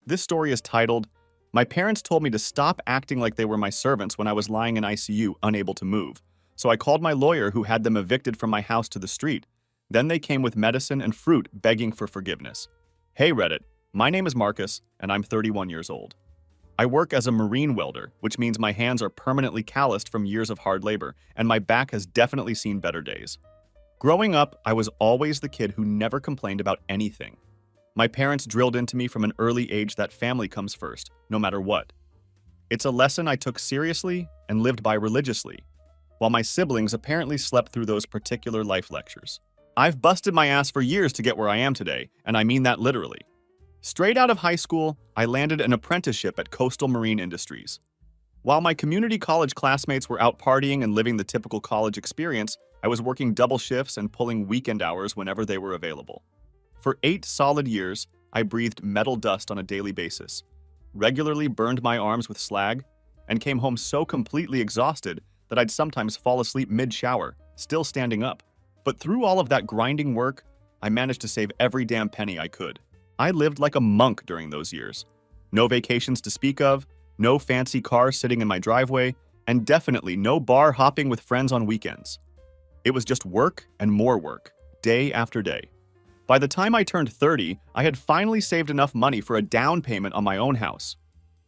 This story is titled, My Parents Told Me to Stop Acting Like They Were My Servants When I Was Lying in ICU, Unable to Move. So I called my lawyer who had them evicted from my house to the street. Then they came with medicine and fruit begging for forgiveness. Hey Reddit, my name is Marcus, and I'm 31 years old. I work as a marine welder, which means my hands are permanently calloused from years of hard labor, and my back has definitely seen better days. Growing up, I was always the kid who never complained about anything. My parents drilled into me from an early age that family comes first, no matter what. It's a lesson I took seriously and lived by religiously, while my siblings apparently slept through those particular life lectures. I've busted my ass for years to get where I am today, and I mean that literally. Straight out of high school, I landed an apprenticeship at Coastal Marine Industries. While my community college classmates were out partying and living the typical college experience, I was working double shifts and pulling weekend hours whenever they were available. For 8 solid years, I breathed metal dust on a daily basis, regularly burned my arms with slag, and came home so completely exhausted that I'd sometimes fall asleep mid-shower, still standing up. But through all of that grinding work, I managed to save every damn penny I could. I lived like a monk during those years. No vacations to speak of, no fancy car sitting in my driveway, and definitely no bar hopping with friends on weekends. It was just work and more work, day after day. By the time I turned 30, I had finally saved enough money for a down payment on my own house.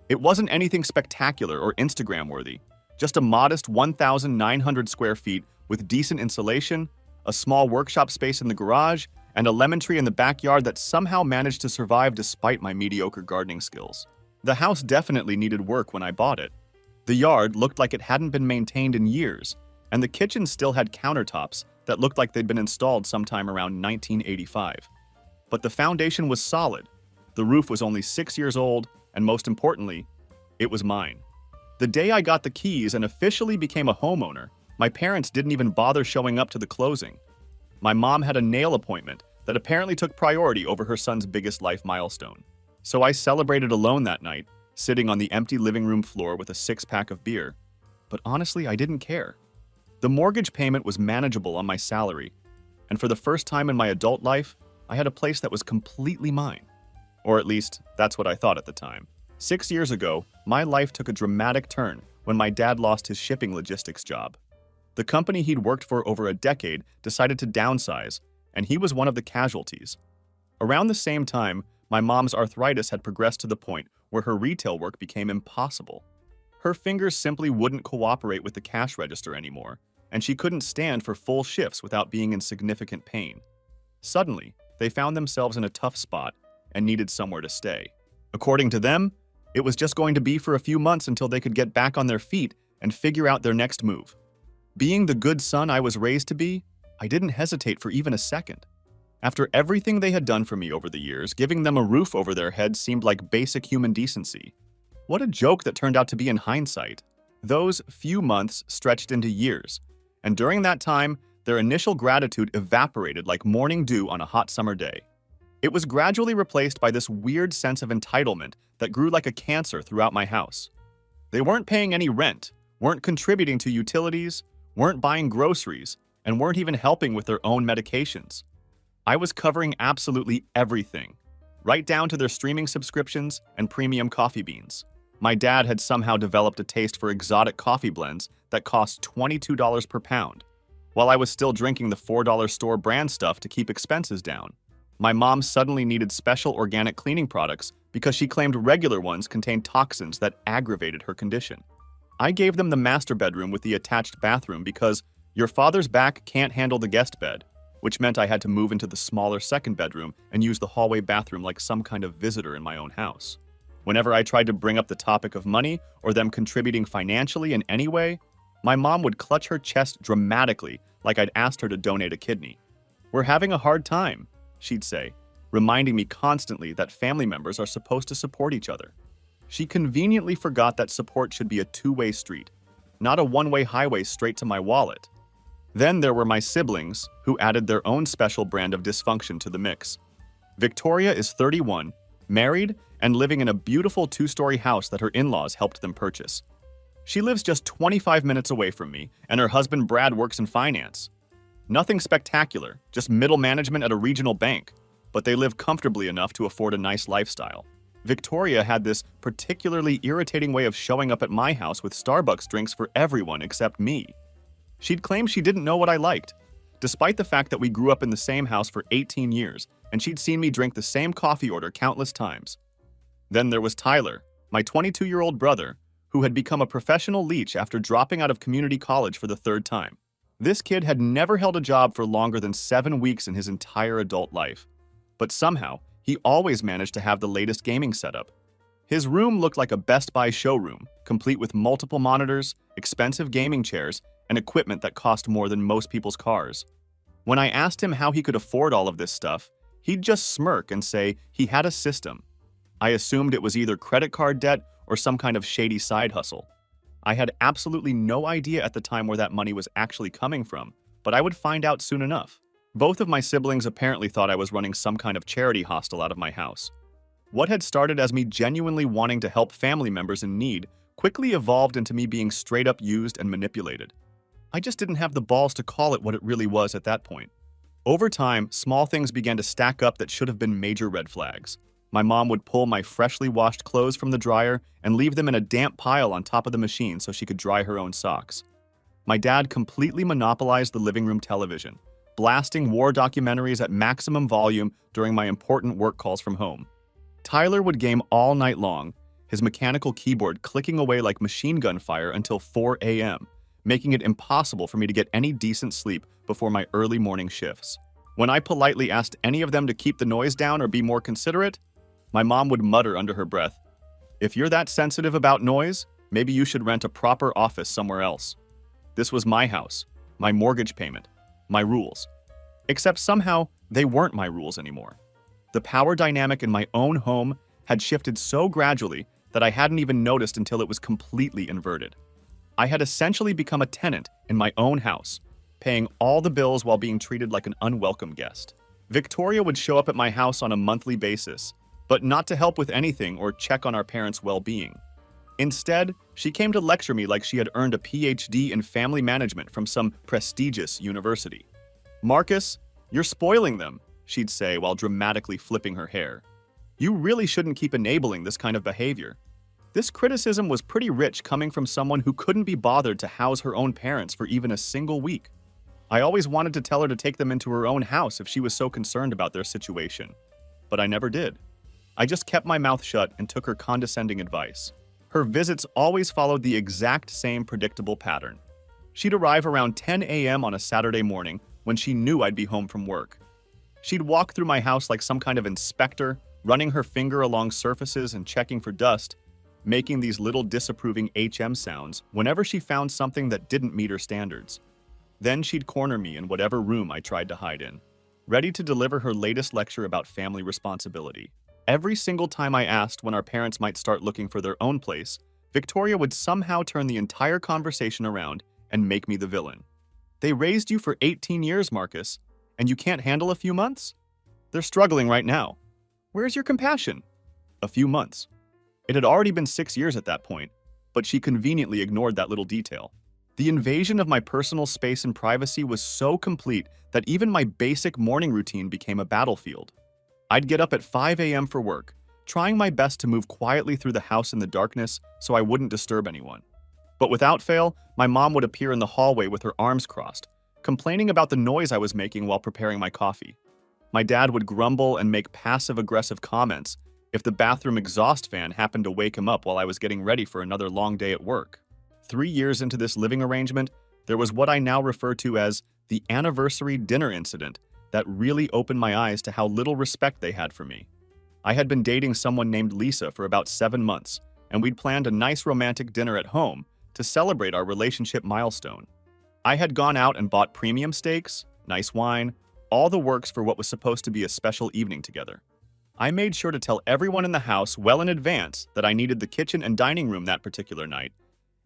It wasn't anything spectacular or Instagram-worthy, just a modest 1,900 square feet with decent insulation, a small workshop space in the garage, and a lemon tree in the backyard that somehow managed to survive despite my mediocre gardening skills. The house definitely needed work when I bought it. The yard looked like it hadn't been maintained in years, and the kitchen still had countertops that looked like they'd been installed sometime around 1985. But the foundation was solid, the roof was only 6 years old, and most importantly, it was mine. The day I got the keys and officially became a homeowner, my parents didn't even bother showing up to the closing. My mom had a nail appointment that apparently took priority over her son's biggest life milestone. So I celebrated alone that night, sitting on the empty living room floor with a 6-pack of beer. But honestly, I didn't care. The mortgage payment was manageable on my salary, and for the first time in my adult life, I had a place that was completely mine. Or at least, that's what I thought at the time. 6 years ago, my life took a dramatic turn when my dad lost his shipping logistics job. The company he'd worked for over a decade decided to downsize, and he was one of the casualties. Around the same time, my mom's arthritis had progressed to the point where her retail work became impossible. Her fingers simply wouldn't cooperate with the cash register anymore, and she couldn't stand for full shifts without being in significant pain. Suddenly, they found themselves in a tough spot and needed somewhere to stay. According to them, it was just going to be for a few months until they could get back on their feet and figure out their next move. Being the good son I was raised to be, I didn't hesitate for even a second. After everything they had done for me over the years, giving them a roof over their heads seemed like basic human decency. What a joke that turned out to be in hindsight. Those few months stretched into years, and during that time, their initial gratitude evaporated like morning dew on a hot summer day. It was gradually replaced by this weird sense of entitlement that grew like a cancer throughout my house. They weren't paying any rent, weren't contributing to utilities, weren't buying groceries, and weren't even helping with their own medications. I was covering absolutely everything, right down to their streaming subscriptions and premium coffee beans. My dad had somehow developed a taste for exotic coffee blends that cost $22 per pound, while I was still drinking the $4 store brand stuff to keep expenses down. My mom suddenly needed special organic cleaning products because she claimed regular ones contained toxins that aggravated her condition. I gave them the master bedroom with the attached bathroom because your father's back can't handle the guest bed, which meant I had to move into the smaller second bedroom and use the hallway bathroom like some kind of visitor in my own house. Whenever I tried to bring up the topic of money or them contributing financially in any way, my mom would clutch her chest dramatically like I'd asked her to donate a kidney. "We're having a hard time," she'd say, reminding me constantly that family members are supposed to support each other. She conveniently forgot that support should be a two-way street, not a one-way highway straight to my wallet. Then there were my siblings, who added their own special brand of dysfunction to the mix. Victoria is 31, married, and living in a beautiful 2-story house that her in-laws helped them purchase. She lives just 25 minutes away from me, and her husband Brad works in finance. Nothing spectacular, just middle management at a regional bank, but they live comfortably enough to afford a nice lifestyle. Victoria had this particularly irritating way of showing up at my house with Starbucks drinks for everyone except me. She'd claim she didn't know what I liked, despite the fact that we grew up in the same house for 18 years, and she'd seen me drink the same coffee order countless times. Then there was Tyler, my 22-year-old brother, who had become a professional leech after dropping out of community college for the third time. This kid had never held a job for longer than 7 weeks in his entire adult life. But somehow, he always managed to have the latest gaming setup. His room looked like a Best Buy showroom, complete with multiple monitors, expensive gaming chairs, and equipment that cost more than most people's cars. When I asked him how he could afford all of this stuff, he'd just smirk and say he had a system. I assumed it was either credit card debt or some kind of shady side hustle. I had absolutely no idea at the time where that money was actually coming from, but I would find out soon enough. Both of my siblings apparently thought I was running some kind of charity hostel out of my house. What had started as me genuinely wanting to help family members in need quickly evolved into me being straight up used and manipulated. I just didn't have the balls to call it what it really was at that point. Over time, small things began to stack up that should have been major red flags. My mom would pull my freshly washed clothes from the dryer and leave them in a damp pile on top of the machine so she could dry her own socks. My dad completely monopolized the living room television, blasting war documentaries at maximum volume during my important work calls from home. Tyler would game all night long, his mechanical keyboard clicking away like machine gun fire until 4 a.m., making it impossible for me to get any decent sleep before my early morning shifts. When I politely asked any of them to keep the noise down or be more considerate, my mom would mutter under her breath, "If you're that sensitive about noise, maybe you should rent a proper office somewhere else." This was my house, my mortgage payment, my rules. Except somehow, they weren't my rules anymore. The power dynamic in my own home had shifted so gradually that I hadn't even noticed until it was completely inverted. I had essentially become a tenant in my own house, paying all the bills while being treated like an unwelcome guest. Victoria would show up at my house on a monthly basis, but not to help with anything or check on our parents' well-being. Instead, she came to lecture me like she had earned a PhD in family management from some prestigious university. "Marcus, you're spoiling them," she'd say while dramatically flipping her hair. "You really shouldn't keep enabling this kind of behavior." This criticism was pretty rich coming from someone who couldn't be bothered to house her own parents for even a single week. I always wanted to tell her to take them into her own house if she was so concerned about their situation, but I never did. I just kept my mouth shut and took her condescending advice. Her visits always followed the exact same predictable pattern. She'd arrive around 10 a.m. on a Saturday morning when she knew I'd be home from work. She'd walk through my house like some kind of inspector, running her finger along surfaces and checking for dust, making these little disapproving HM sounds whenever she found something that didn't meet her standards. Then she'd corner me in whatever room I tried to hide in, ready to deliver her latest lecture about family responsibility. Every single time I asked when our parents might start looking for their own place, Victoria would somehow turn the entire conversation around and make me the villain. "They raised you for 18 years, Marcus, and you can't handle a few months? They're struggling right now. Where's your compassion?" A few months. It had already been 6 years at that point, but she conveniently ignored that little detail. The invasion of my personal space and privacy was so complete that even my basic morning routine became a battlefield. I'd get up at 5 a.m. for work, trying my best to move quietly through the house in the darkness so I wouldn't disturb anyone. But without fail, my mom would appear in the hallway with her arms crossed, complaining about the noise I was making while preparing my coffee. My dad would grumble and make passive-aggressive comments if the bathroom exhaust fan happened to wake him up while I was getting ready for another long day at work. 3 years into this living arrangement, there was what I now refer to as the anniversary dinner incident that really opened my eyes to how little respect they had for me. I had been dating someone named Lisa for about 7 months, and we'd planned a nice romantic dinner at home to celebrate our relationship milestone. I had gone out and bought premium steaks, nice wine, all the works for what was supposed to be a special evening together. I made sure to tell everyone in the house well in advance that I needed the kitchen and dining room that particular night,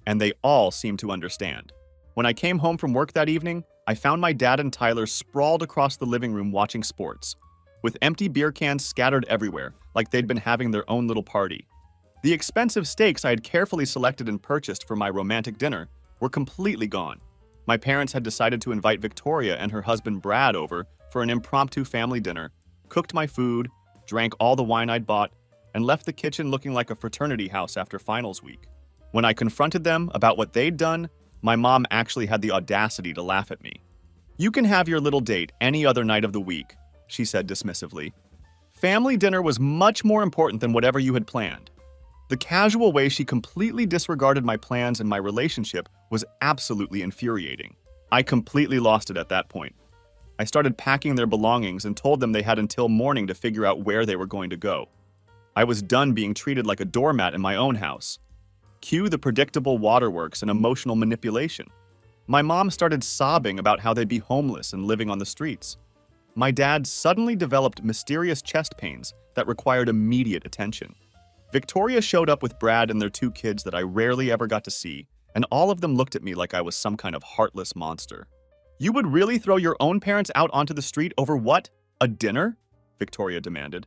and they all seemed to understand. When I came home from work that evening, I found my dad and Tyler sprawled across the living room watching sports, with empty beer cans scattered everywhere, like they'd been having their own little party. The expensive steaks I had carefully selected and purchased for my romantic dinner were completely gone. My parents had decided to invite Victoria and her husband Brad over for an impromptu family dinner, cooked my food, drank all the wine I'd bought, and left the kitchen looking like a fraternity house after finals week. When I confronted them about what they'd done, my mom actually had the audacity to laugh at me. "You can have your little date any other night of the week," she said dismissively. "Family dinner was much more important than whatever you had planned." The casual way she completely disregarded my plans and my relationship was absolutely infuriating. I completely lost it at that point. I started packing their belongings and told them they had until morning to figure out where they were going to go. I was done being treated like a doormat in my own house. Cue the predictable waterworks and emotional manipulation. My mom started sobbing about how they'd be homeless and living on the streets. My dad suddenly developed mysterious chest pains that required immediate attention. Victoria showed up with Brad and their 2 kids that I rarely ever got to see, and all of them looked at me like I was some kind of heartless monster. "You would really throw your own parents out onto the street over what? A dinner?" Victoria demanded.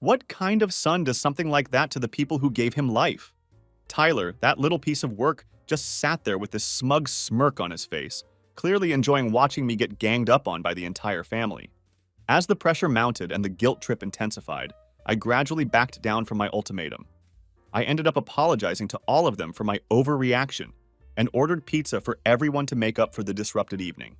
"What kind of son does something like that to the people who gave him life?" Tyler, that little piece of work, just sat there with this smug smirk on his face, clearly enjoying watching me get ganged up on by the entire family. As the pressure mounted and the guilt trip intensified, I gradually backed down from my ultimatum. I ended up apologizing to all of them for my overreaction and ordered pizza for everyone to make up for the disrupted evening.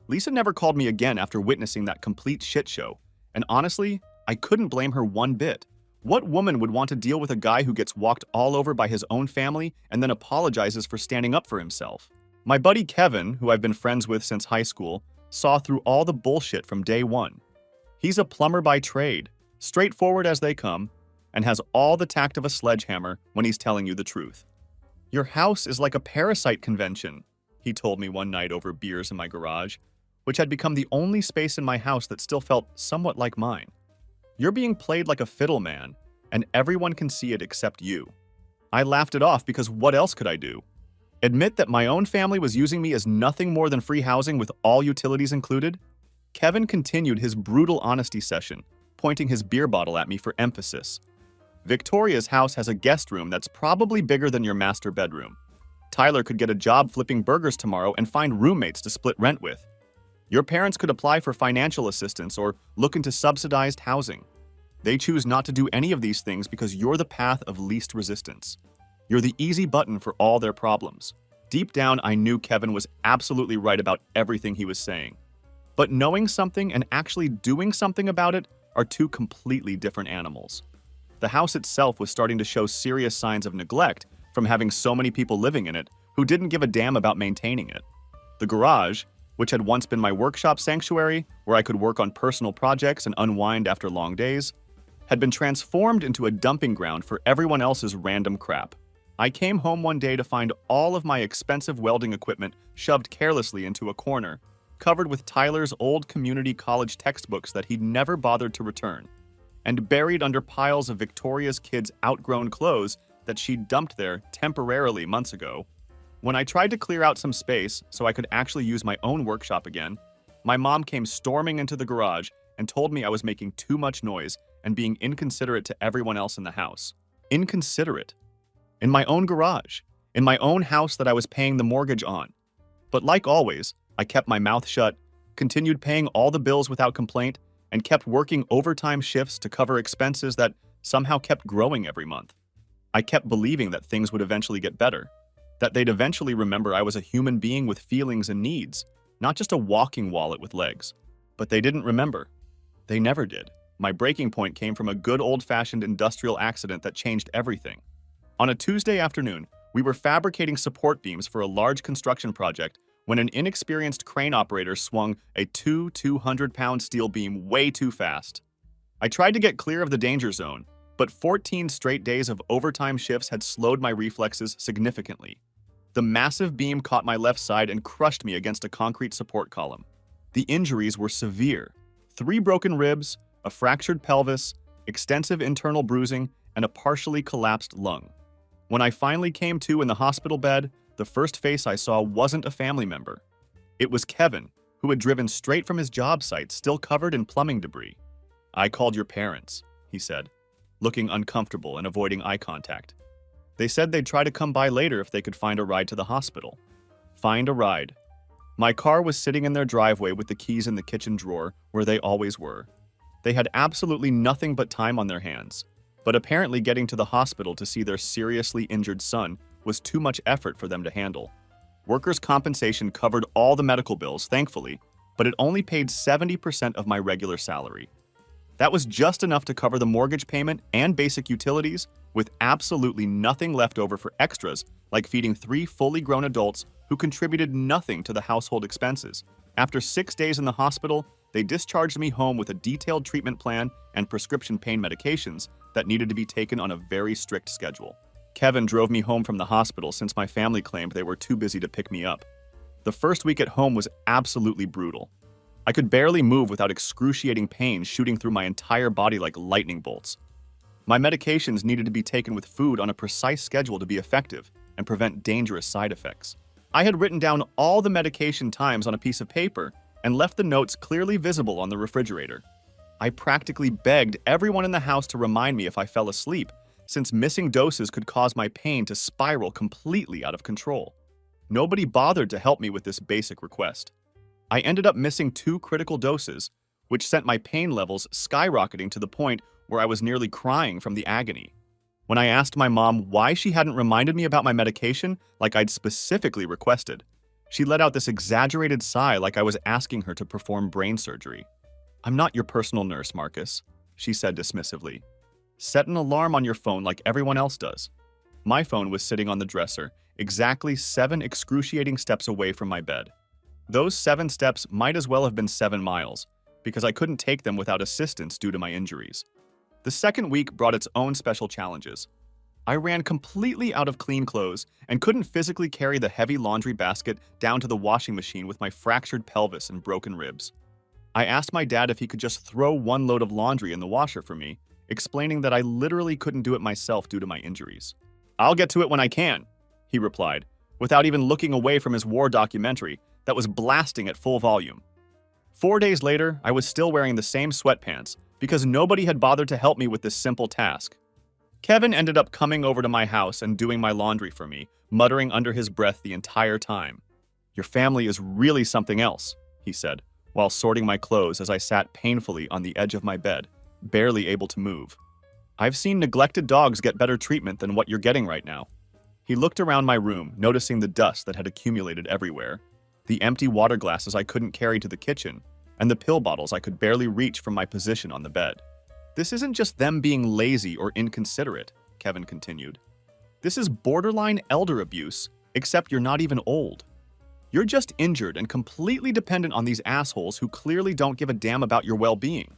Lisa never called me again after witnessing that complete shit show, and honestly, I couldn't blame her one bit. What woman would want to deal with a guy who gets walked all over by his own family and then apologizes for standing up for himself? My buddy Kevin, who I've been friends with since high school, saw through all the bullshit from day one. He's a plumber by trade, straightforward as they come, and has all the tact of a sledgehammer when he's telling you the truth. "Your house is like a parasite convention," he told me one night over beers in my garage, which had become the only space in my house that still felt somewhat like mine. "You're being played like a fiddle, man, and everyone can see it except you." I laughed it off because what else could I do? Admit that my own family was using me as nothing more than free housing with all utilities included? Kevin continued his brutal honesty session, pointing his beer bottle at me for emphasis. "Victoria's house has a guest room that's probably bigger than your master bedroom. Tyler could get a job flipping burgers tomorrow and find roommates to split rent with. Your parents could apply for financial assistance or look into subsidized housing. They choose not to do any of these things because you're the path of least resistance. You're the easy button for all their problems." Deep down, I knew Kevin was absolutely right about everything he was saying. But knowing something and actually doing something about it are 2 completely different animals. The house itself was starting to show serious signs of neglect from having so many people living in it who didn't give a damn about maintaining it. The garage, which had once been my workshop sanctuary where I could work on personal projects and unwind after long days, had been transformed into a dumping ground for everyone else's random crap. I came home one day to find all of my expensive welding equipment shoved carelessly into a corner, covered with Tyler's old community college textbooks that he'd never bothered to return, and buried under piles of Victoria's kids' outgrown clothes that she'd dumped there temporarily months ago. When I tried to clear out some space so I could actually use my own workshop again, my mom came storming into the garage and told me I was making too much noise and being inconsiderate to everyone else in the house. Inconsiderate. In my own garage. In my own house that I was paying the mortgage on. But like always, I kept my mouth shut, continued paying all the bills without complaint, and kept working overtime shifts to cover expenses that somehow kept growing every month. I kept believing that things would eventually get better, that they'd eventually remember I was a human being with feelings and needs, not just a walking wallet with legs. But they didn't remember. They never did. My breaking point came from a good old-fashioned industrial accident that changed everything. On a Tuesday afternoon, we were fabricating support beams for a large construction project when an inexperienced crane operator swung a 200-pound steel beam way too fast. I tried to get clear of the danger zone, but 14 straight days of overtime shifts had slowed my reflexes significantly. The massive beam caught my left side and crushed me against a concrete support column. The injuries were severe. 3 broken ribs, a fractured pelvis, extensive internal bruising, and a partially collapsed lung. When I finally came to in the hospital bed, the first face I saw wasn't a family member. It was Kevin, who had driven straight from his job site, still covered in plumbing debris. "I called your parents," he said, looking uncomfortable and avoiding eye contact. "They said they'd try to come by later if they could find a ride to the hospital." Find a ride. My car was sitting in their driveway with the keys in the kitchen drawer, where they always were. They had absolutely nothing but time on their hands. but apparently getting to the hospital to see their seriously injured son was too much effort for them to handle. Workers' compensation covered all the medical bills, thankfully, but it only paid 70% of my regular salary. That was just enough to cover the mortgage payment and basic utilities, with absolutely nothing left over for extras like feeding 3 fully grown adults who contributed nothing to the household expenses. After 6 days in the hospital, they discharged me home with a detailed treatment plan and prescription pain medications that needed to be taken on a very strict schedule. Kevin drove me home from the hospital since my family claimed they were too busy to pick me up. The first week at home was absolutely brutal. I could barely move without excruciating pain shooting through my entire body like lightning bolts. My medications needed to be taken with food on a precise schedule to be effective and prevent dangerous side effects. I had written down all the medication times on a piece of paper and left the notes clearly visible on the refrigerator. I practically begged everyone in the house to remind me if I fell asleep, since missing doses could cause my pain to spiral completely out of control. Nobody bothered to help me with this basic request. I ended up missing 2 critical doses, which sent my pain levels skyrocketing to the point where I was nearly crying from the agony. When I asked my mom why she hadn't reminded me about my medication like I'd specifically requested, she let out this exaggerated sigh like I was asking her to perform brain surgery. "I'm not your personal nurse, Marcus," she said dismissively. "Set an alarm on your phone like everyone else does." My phone was sitting on the dresser, exactly 7 excruciating steps away from my bed. Those 7 steps might as well have been 7 miles, because I couldn't take them without assistance due to my injuries. The second week brought its own special challenges. I ran completely out of clean clothes and couldn't physically carry the heavy laundry basket down to the washing machine with my fractured pelvis and broken ribs. I asked my dad if he could just throw 1 load of laundry in the washer for me, explaining that I literally couldn't do it myself due to my injuries. "I'll get to it when I can," he replied, without even looking away from his war documentary that was blasting at full volume. 4 days later, I was still wearing the same sweatpants because nobody had bothered to help me with this simple task. Kevin ended up coming over to my house and doing my laundry for me, muttering under his breath the entire time. "Your family is really something else," he said, while sorting my clothes as I sat painfully on the edge of my bed, barely able to move. "I've seen neglected dogs get better treatment than what you're getting right now." He looked around my room, noticing the dust that had accumulated everywhere, the empty water glasses I couldn't carry to the kitchen, and the pill bottles I could barely reach from my position on the bed. "This isn't just them being lazy or inconsiderate," Kevin continued. "This is borderline elder abuse, except you're not even old. You're just injured and completely dependent on these assholes who clearly don't give a damn about your well-being."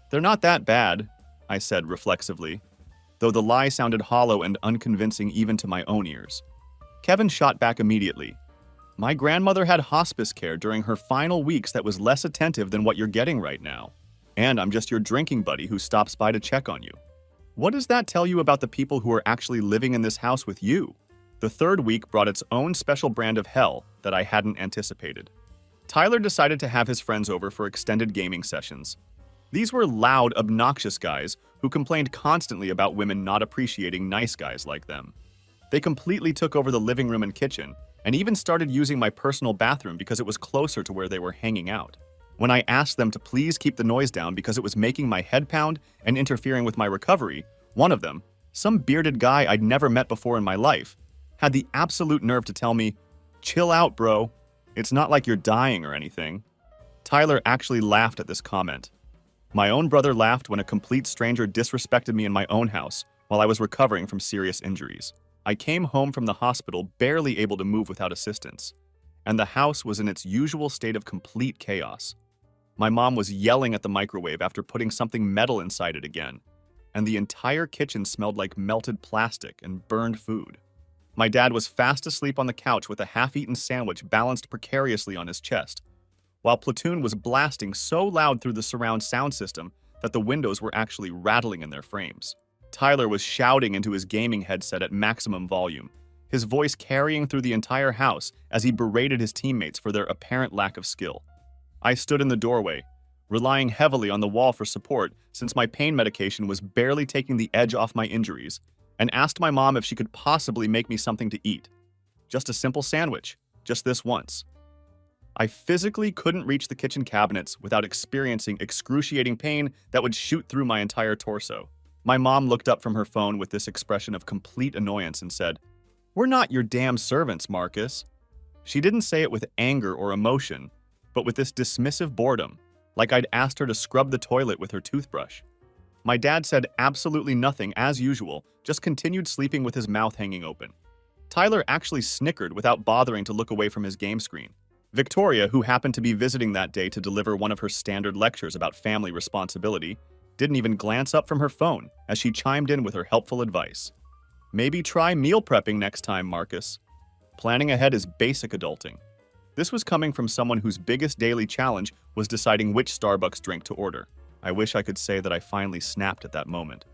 "They're not that bad," I said reflexively, though the lie sounded hollow and unconvincing even to my own ears. Kevin shot back immediately. "My grandmother had hospice care during her final weeks that was less attentive than what you're getting right now. And I'm just your drinking buddy who stops by to check on you. What does that tell you about the people who are actually living in this house with you?" The third week brought its own special brand of hell that I hadn't anticipated. Tyler decided to have his friends over for extended gaming sessions. These were loud, obnoxious guys who complained constantly about women not appreciating nice guys like them. They completely took over the living room and kitchen, and even started using my personal bathroom because it was closer to where they were hanging out. When I asked them to please keep the noise down because it was making my head pound and interfering with my recovery, one of them, some bearded guy I'd never met before in my life, had the absolute nerve to tell me, "Chill out, bro. It's not like you're dying or anything." Tyler actually laughed at this comment. My own brother laughed when a complete stranger disrespected me in my own house while I was recovering from serious injuries. I came home from the hospital barely able to move without assistance, and the house was in its usual state of complete chaos. My mom was yelling at the microwave after putting something metal inside it again, and the entire kitchen smelled like melted plastic and burned food. My dad was fast asleep on the couch with a half-eaten sandwich balanced precariously on his chest, while Platoon was blasting so loud through the surround sound system that the windows were actually rattling in their frames. Tyler was shouting into his gaming headset at maximum volume, his voice carrying through the entire house as he berated his teammates for their apparent lack of skill. I stood in the doorway, relying heavily on the wall for support since my pain medication was barely taking the edge off my injuries, and asked my mom if she could possibly make me something to eat. Just a simple sandwich, just this once. I physically couldn't reach the kitchen cabinets without experiencing excruciating pain that would shoot through my entire torso. My mom looked up from her phone with this expression of complete annoyance and said, "We're not your damn servants, Marcus." She didn't say it with anger or emotion, but with this dismissive boredom, like I'd asked her to scrub the toilet with her toothbrush. My dad said absolutely nothing as usual, just continued sleeping with his mouth hanging open. Tyler actually snickered without bothering to look away from his game screen. Victoria, who happened to be visiting that day to deliver one of her standard lectures about family responsibility, didn't even glance up from her phone as she chimed in with her helpful advice. Maybe try meal prepping next time, Marcus. Planning ahead is basic adulting. This was coming from someone whose biggest daily challenge was deciding which Starbucks drink to order. I wish I could say that I finally snapped at that moment,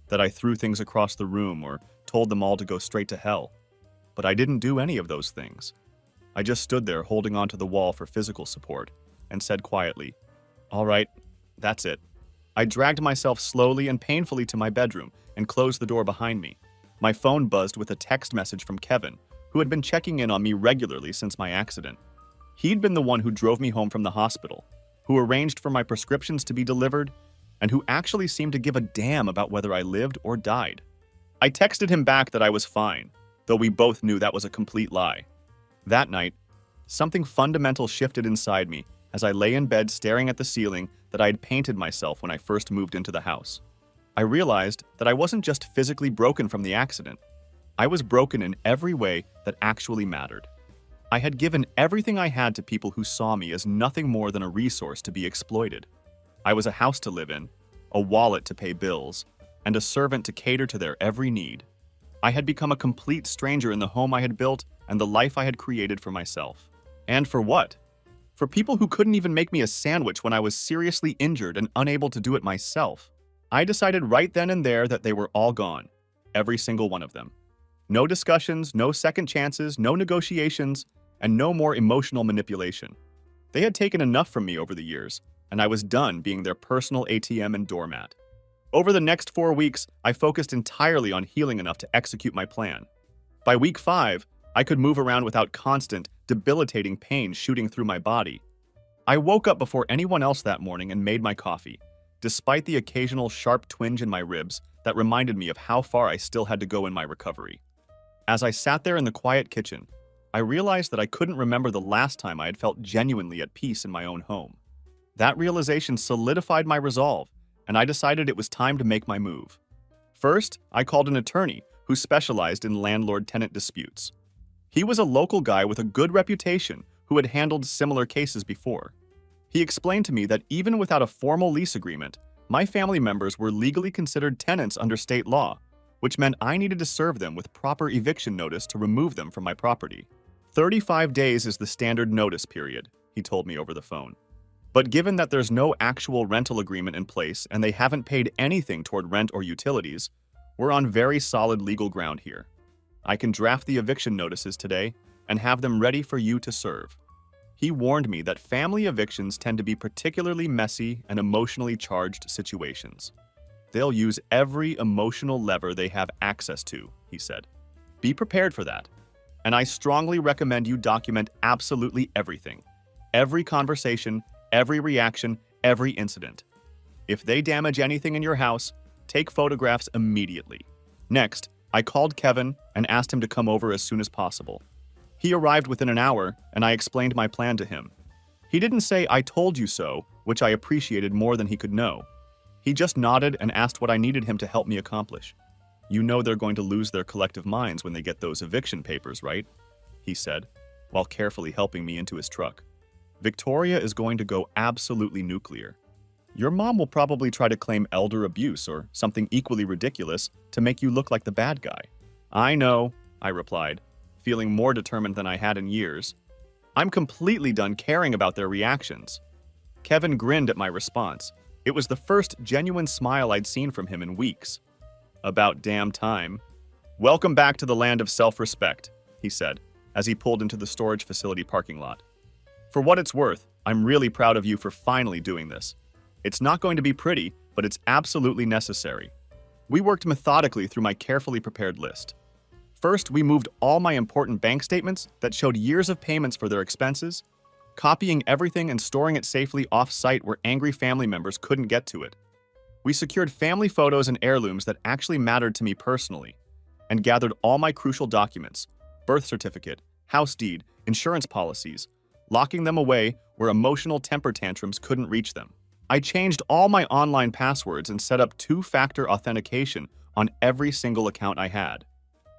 that I threw things across the room or told them all to go straight to hell. But I didn't do any of those things. I just stood there holding onto the wall for physical support and said quietly, "All right, that's it." I dragged myself slowly and painfully to my bedroom and closed the door behind me. My phone buzzed with a text message from Kevin, who had been checking in on me regularly since my accident. He'd been the one who drove me home from the hospital, who arranged for my prescriptions to be delivered, and who actually seemed to give a damn about whether I lived or died. I texted him back that I was fine, though we both knew that was a complete lie. That night, something fundamental shifted inside me as I lay in bed staring at the ceiling that I had painted myself when I first moved into the house. I realized that I wasn't just physically broken from the accident. I was broken in every way that actually mattered. I had given everything I had to people who saw me as nothing more than a resource to be exploited. I was a house to live in, a wallet to pay bills, and a servant to cater to their every need. I had become a complete stranger in the home I had built and the life I had created for myself. And for what? For people who couldn't even make me a sandwich when I was seriously injured and unable to do it myself. I decided right then and there that they were all gone, every single one of them. No discussions, no second chances, no negotiations, and no more emotional manipulation. They had taken enough from me over the years, and I was done being their personal ATM and doormat. Over the next 4 weeks, I focused entirely on healing enough to execute my plan. By week 5, I could move around without constant, debilitating pain shooting through my body. I woke up before anyone else that morning and made my coffee, despite the occasional sharp twinge in my ribs that reminded me of how far I still had to go in my recovery. As I sat there in the quiet kitchen, I realized that I couldn't remember the last time I had felt genuinely at peace in my own home. That realization solidified my resolve, and I decided it was time to make my move. First, I called an attorney who specialized in landlord-tenant disputes. He was a local guy with a good reputation who had handled similar cases before. He explained to me that even without a formal lease agreement, my family members were legally considered tenants under state law, which meant I needed to serve them with proper eviction notice to remove them from my property. 35 days is the standard notice period, he told me over the phone. But given that there's no actual rental agreement in place and they haven't paid anything toward rent or utilities, we're on very solid legal ground here. I can draft the eviction notices today and have them ready for you to serve. He warned me that family evictions tend to be particularly messy and emotionally charged situations. They'll use every emotional lever they have access to, he said. Be prepared for that. And I strongly recommend you document absolutely everything. Every conversation, every reaction, every incident. If they damage anything in your house, take photographs immediately. Next, I called Kevin and asked him to come over as soon as possible. He arrived within an hour, and I explained my plan to him. He didn't say, "I told you so," which I appreciated more than he could know. He just nodded and asked what I needed him to help me accomplish. "You know they're going to lose their collective minds when they get those eviction papers, right?" he said, while carefully helping me into his truck. "Victoria is going to go absolutely nuclear. Your mom will probably try to claim elder abuse or something equally ridiculous to make you look like the bad guy." "I know," I replied, feeling more determined than I had in years. "I'm completely done caring about their reactions." Kevin grinned at my response. It was the first genuine smile I'd seen from him in weeks. "About damn time. Welcome back to the land of self-respect," he said, as he pulled into the storage facility parking lot. "For what it's worth, I'm really proud of you for finally doing this. It's not going to be pretty, but it's absolutely necessary." We worked methodically through my carefully prepared list. First, we moved all my important bank statements that showed years of payments for their expenses, copying everything and storing it safely off-site where angry family members couldn't get to it. We secured family photos and heirlooms that actually mattered to me personally, and gathered all my crucial documents, birth certificate, house deed, insurance policies, locking them away where emotional temper tantrums couldn't reach them. I changed all my online passwords and set up two-factor authentication on every single account I had.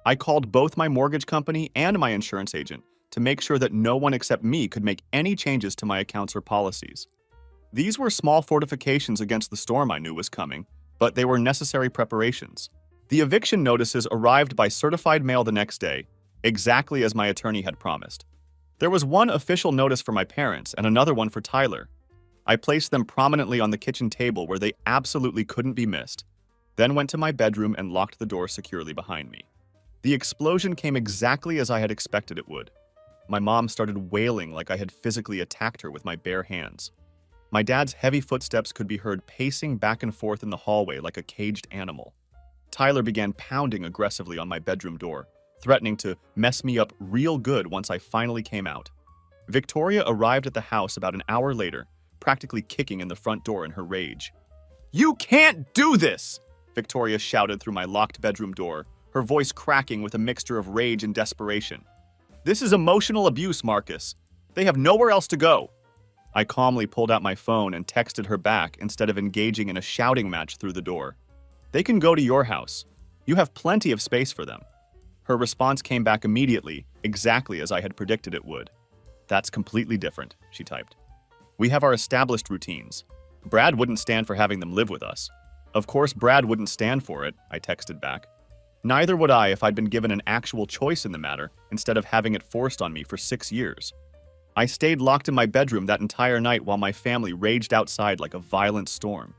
I called both my mortgage company and my insurance agent to make sure that no one except me could make any changes to my accounts or policies. These were small fortifications against the storm I knew was coming, but they were necessary preparations. The eviction notices arrived by certified mail the next day, exactly as my attorney had promised. There was one official notice for my parents and another one for Tyler. I placed them prominently on the kitchen table where they absolutely couldn't be missed, then went to my bedroom and locked the door securely behind me. The explosion came exactly as I had expected it would. My mom started wailing like I had physically attacked her with my bare hands. My dad's heavy footsteps could be heard pacing back and forth in the hallway like a caged animal. Tyler began pounding aggressively on my bedroom door, threatening to mess me up real good once I finally came out. Victoria arrived at the house about an hour later, practically kicking in the front door in her rage. "You can't do this!" Victoria shouted through my locked bedroom door, her voice cracking with a mixture of rage and desperation. "This is emotional abuse, Marcus. They have nowhere else to go." I calmly pulled out my phone and texted her back instead of engaging in a shouting match through the door. "They can go to your house. You have plenty of space for them." Her response came back immediately, exactly as I had predicted it would. "That's completely different," she typed. "We have our established routines. Brad wouldn't stand for having them live with us." "Of course Brad wouldn't stand for it," I texted back. "Neither would I if I'd been given an actual choice in the matter instead of having it forced on me for 6 years. I stayed locked in my bedroom that entire night while my family raged outside like a violent storm.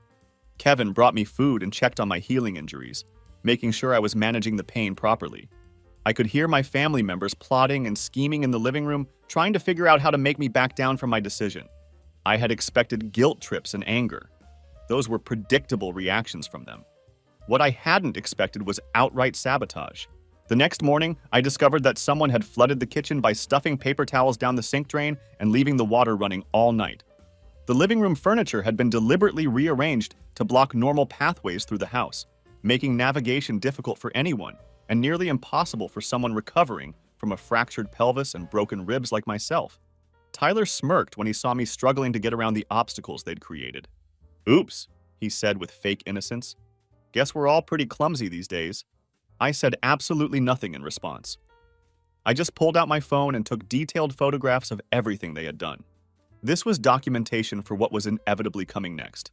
Kevin brought me food and checked on my healing injuries, making sure I was managing the pain properly. I could hear my family members plotting and scheming in the living room, trying to figure out how to make me back down from my decision. I had expected guilt trips and anger. Those were predictable reactions from them. What I hadn't expected was outright sabotage. The next morning, I discovered that someone had flooded the kitchen by stuffing paper towels down the sink drain and leaving the water running all night. The living room furniture had been deliberately rearranged to block normal pathways through the house, making navigation difficult for anyone and nearly impossible for someone recovering from a fractured pelvis and broken ribs like myself. Tyler smirked when he saw me struggling to get around the obstacles they'd created. "Oops," he said with fake innocence. "Guess we're all pretty clumsy these days." I said absolutely nothing in response. I just pulled out my phone and took detailed photographs of everything they had done. This was documentation for what was inevitably coming next.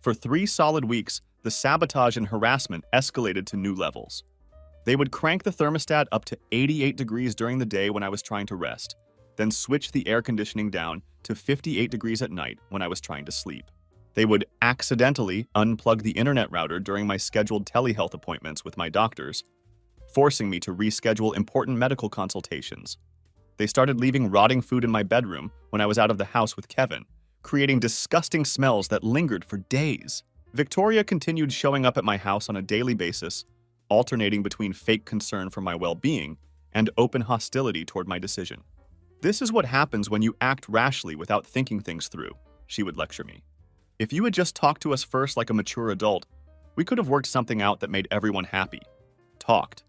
For 3 solid weeks, the sabotage and harassment escalated to new levels. They would crank the thermostat up to 88 degrees during the day when I was trying to rest, then switch the air conditioning down to 58 degrees at night when I was trying to sleep. They would accidentally unplug the internet router during my scheduled telehealth appointments with my doctors, forcing me to reschedule important medical consultations. They started leaving rotting food in my bedroom when I was out of the house with Kevin, creating disgusting smells that lingered for days. Victoria continued showing up at my house on a daily basis, alternating between fake concern for my well-being and open hostility toward my decision. "This is what happens when you act rashly without thinking things through," she would lecture me. "If you had just talked to us first like a mature adult, we could have worked something out that made everyone happy." Talked.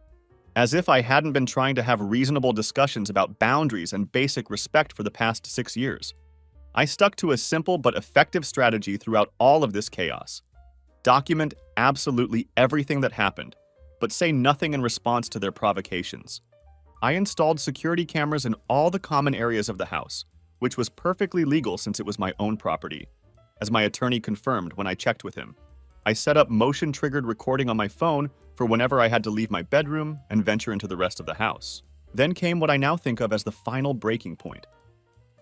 As if I hadn't been trying to have reasonable discussions about boundaries and basic respect for the past 6 years. I stuck to a simple but effective strategy throughout all of this chaos. Document absolutely everything that happened, but say nothing in response to their provocations. I installed security cameras in all the common areas of the house, which was perfectly legal since it was my own property, as my attorney confirmed when I checked with him. I set up motion-triggered recording on my phone for whenever I had to leave my bedroom and venture into the rest of the house. Then came what I now think of as the final breaking point.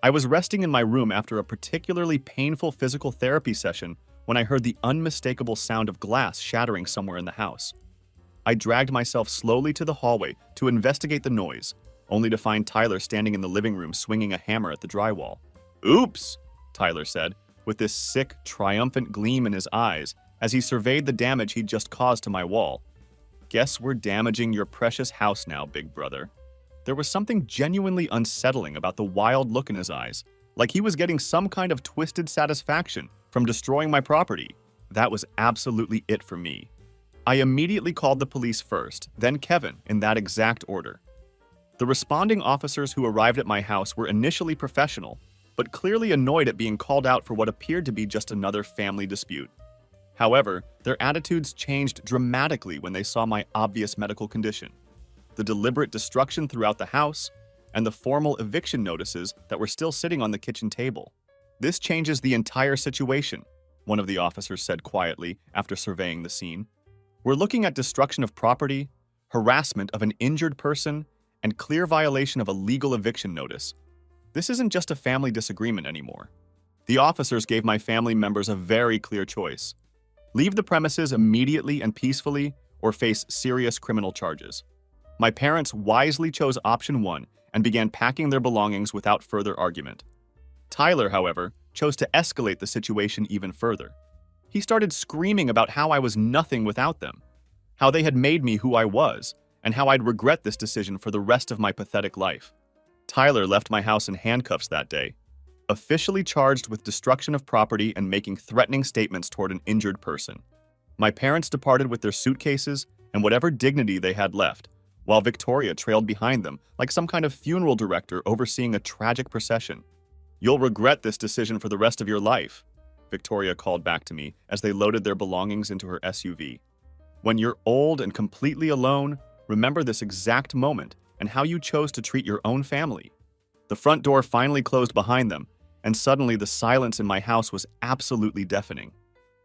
I was resting in my room after a particularly painful physical therapy session when I heard the unmistakable sound of glass shattering somewhere in the house. I dragged myself slowly to the hallway to investigate the noise, only to find Tyler standing in the living room swinging a hammer at the drywall. "Oops," Tyler said, with this sick, triumphant gleam in his eyes as he surveyed the damage he'd just caused to my wall. "Guess we're damaging your precious house now, big brother." There was something genuinely unsettling about the wild look in his eyes, like he was getting some kind of twisted satisfaction from destroying my property. That was absolutely it for me. I immediately called the police first, then Kevin, in that exact order. The responding officers who arrived at my house were initially professional, but clearly annoyed at being called out for what appeared to be just another family dispute. However, their attitudes changed dramatically when they saw my obvious medical condition, the deliberate destruction throughout the house, and the formal eviction notices that were still sitting on the kitchen table. "This changes the entire situation," one of the officers said quietly after surveying the scene. "We're looking at destruction of property, harassment of an injured person, and clear violation of a legal eviction notice. This isn't just a family disagreement anymore." The officers gave my family members a very clear choice: leave the premises immediately and peacefully, or face serious criminal charges. My parents wisely chose option 1 and began packing their belongings without further argument. Tyler, however, chose to escalate the situation even further. He started screaming about how I was nothing without them, how they had made me who I was, and how I'd regret this decision for the rest of my pathetic life. Tyler left my house in handcuffs that day, officially charged with destruction of property and making threatening statements toward an injured person. My parents departed with their suitcases and whatever dignity they had left, while Victoria trailed behind them like some kind of funeral director overseeing a tragic procession. "You'll regret this decision for the rest of your life," Victoria called back to me as they loaded their belongings into her SUV. "When you're old and completely alone, remember this exact moment and how you chose to treat your own family." The front door finally closed behind them, and suddenly the silence in my house was absolutely deafening.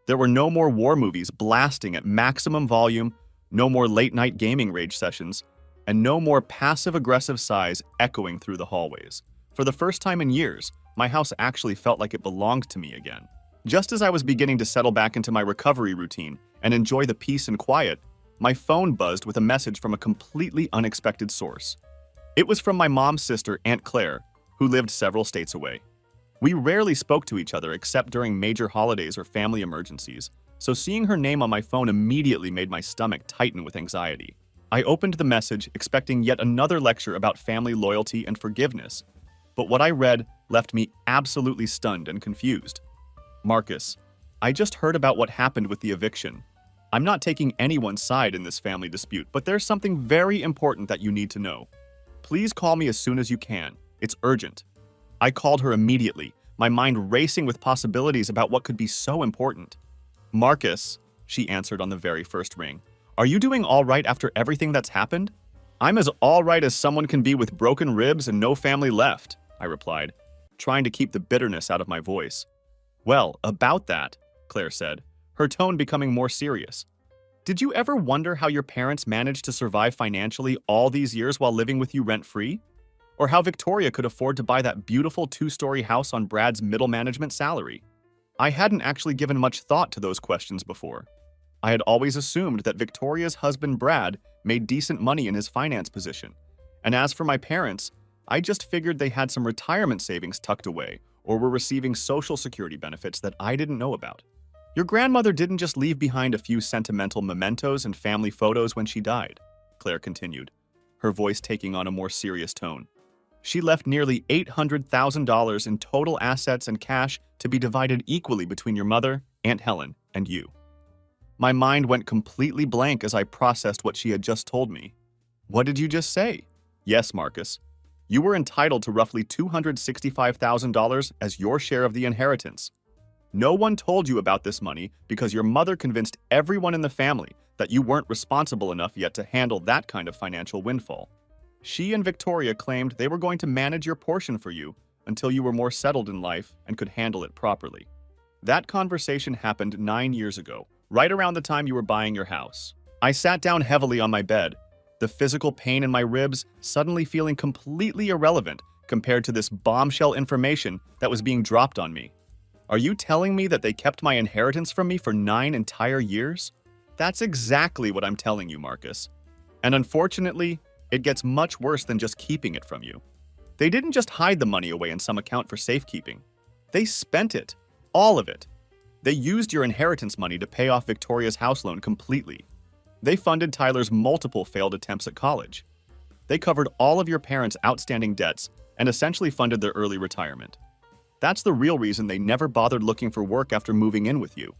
There were no more war movies blasting at maximum volume, no more late-night gaming rage sessions, and no more passive-aggressive sighs echoing through the hallways. For the first time in years, my house actually felt like it belonged to me again. Just as I was beginning to settle back into my recovery routine and enjoy the peace and quiet, my phone buzzed with a message from a completely unexpected source. It was from my mom's sister, Aunt Claire, who lived several states away. We rarely spoke to each other except during major holidays or family emergencies, so seeing her name on my phone immediately made my stomach tighten with anxiety. I opened the message expecting yet another lecture about family loyalty and forgiveness, but what I read left me absolutely stunned and confused. "Marcus, I just heard about what happened with the eviction. I'm not taking anyone's side in this family dispute, but there's something very important that you need to know. Please call me as soon as you can. It's urgent." I called her immediately, my mind racing with possibilities about what could be so important. "Marcus," she answered on the very first ring, "are you doing all right after everything that's happened?" "I'm as all right as someone can be with broken ribs and no family left," I replied, trying to keep the bitterness out of my voice. "Well, about that," Claire said, her tone becoming more serious. "Did you ever wonder how your parents managed to survive financially all these years while living with you rent-free? Or how Victoria could afford to buy that beautiful 2-story house on Brad's middle management salary?" I hadn't actually given much thought to those questions before. I had always assumed that Victoria's husband Brad made decent money in his finance position, and as for my parents, I just figured they had some retirement savings tucked away or were receiving Social Security benefits that I didn't know about. "Your grandmother didn't just leave behind a few sentimental mementos and family photos when she died," Claire continued, her voice taking on a more serious tone. "She left nearly $800,000 in total assets and cash to be divided equally between your mother, Aunt Helen, and you." My mind went completely blank as I processed what she had just told me. "What did you just say?" "Yes, Marcus. You were entitled to roughly $265,000 as your share of the inheritance. No one told you about this money because your mother convinced everyone in the family that you weren't responsible enough yet to handle that kind of financial windfall. She and Victoria claimed they were going to manage your portion for you until you were more settled in life and could handle it properly. That conversation happened 9 years ago, right around the time you were buying your house. I sat down heavily on my bed, the physical pain in my ribs suddenly feeling completely irrelevant compared to this bombshell information that was being dropped on me. Are you telling me that they kept my inheritance from me for 9 entire years? That's exactly what I'm telling you, Marcus. And unfortunately, it gets much worse than just keeping it from you. They didn't just hide the money away in some account for safekeeping. They spent it. All of it. They used your inheritance money to pay off Victoria's house loan completely. They funded Tyler's multiple failed attempts at college. They covered all of your parents' outstanding debts and essentially funded their early retirement. That's the real reason they never bothered looking for work after moving in with you.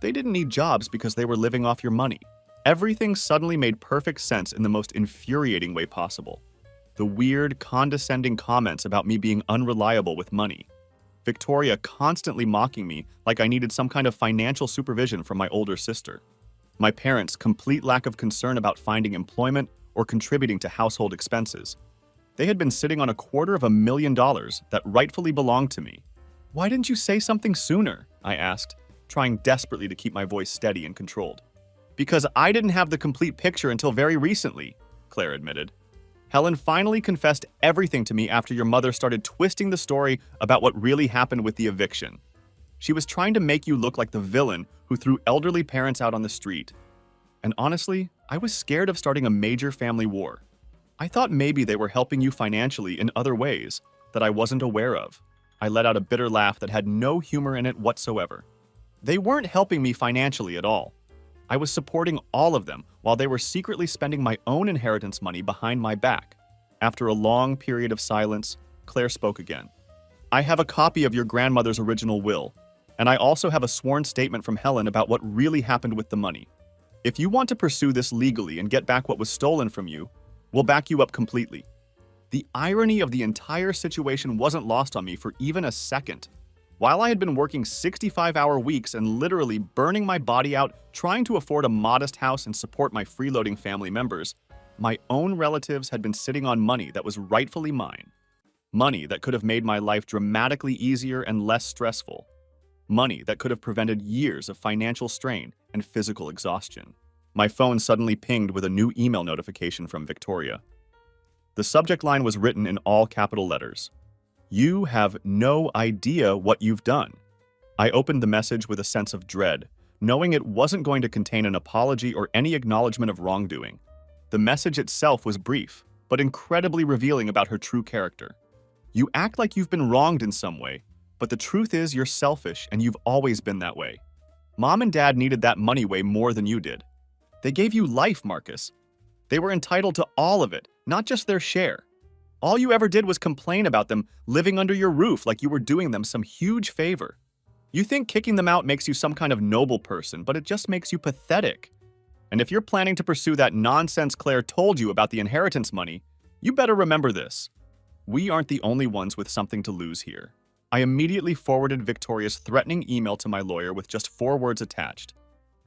They didn't need jobs because they were living off your money. Everything suddenly made perfect sense in the most infuriating way possible. The weird, condescending comments about me being unreliable with money. Victoria constantly mocking me like I needed some kind of financial supervision from my older sister. My parents' complete lack of concern about finding employment or contributing to household expenses. They had been sitting on $250,000 that rightfully belonged to me. "Why didn't you say something sooner?" I asked, trying desperately to keep my voice steady and controlled. "Because I didn't have the complete picture until very recently," Claire admitted. "Helen finally confessed everything to me after your mother started twisting the story about what really happened with the eviction. She was trying to make you look like the villain who threw elderly parents out on the street. And honestly, I was scared of starting a major family war. I thought maybe they were helping you financially in other ways that I wasn't aware of." I let out a bitter laugh that had no humor in it whatsoever. They weren't helping me financially at all. I was supporting all of them while they were secretly spending my own inheritance money behind my back. After a long period of silence, Claire spoke again. "I have a copy of your grandmother's original will, and I also have a sworn statement from Helen about what really happened with the money. If you want to pursue this legally and get back what was stolen from you, we'll back you up completely." The irony of the entire situation wasn't lost on me for even a second. While I had been working 65-hour weeks and literally burning my body out trying to afford a modest house and support my freeloading family members, my own relatives had been sitting on money that was rightfully mine. Money that could have made my life dramatically easier and less stressful. Money that could have prevented years of financial strain and physical exhaustion. My phone suddenly pinged with a new email notification from Victoria. The subject line was written in all capital letters. "You have no idea what you've done." I opened the message with a sense of dread, knowing it wasn't going to contain an apology or any acknowledgement of wrongdoing. The message itself was brief, but incredibly revealing about her true character. "You act like you've been wronged in some way, but the truth is you're selfish and you've always been that way. Mom and Dad needed that money way more than you did. They gave you life, Marcus. They were entitled to all of it, not just their share. All you ever did was complain about them living under your roof like you were doing them some huge favor. You think kicking them out makes you some kind of noble person, but it just makes you pathetic. And if you're planning to pursue that nonsense Claire told you about the inheritance money, you better remember this. We aren't the only ones with something to lose here." I immediately forwarded Victoria's threatening email to my lawyer with just 4 words attached.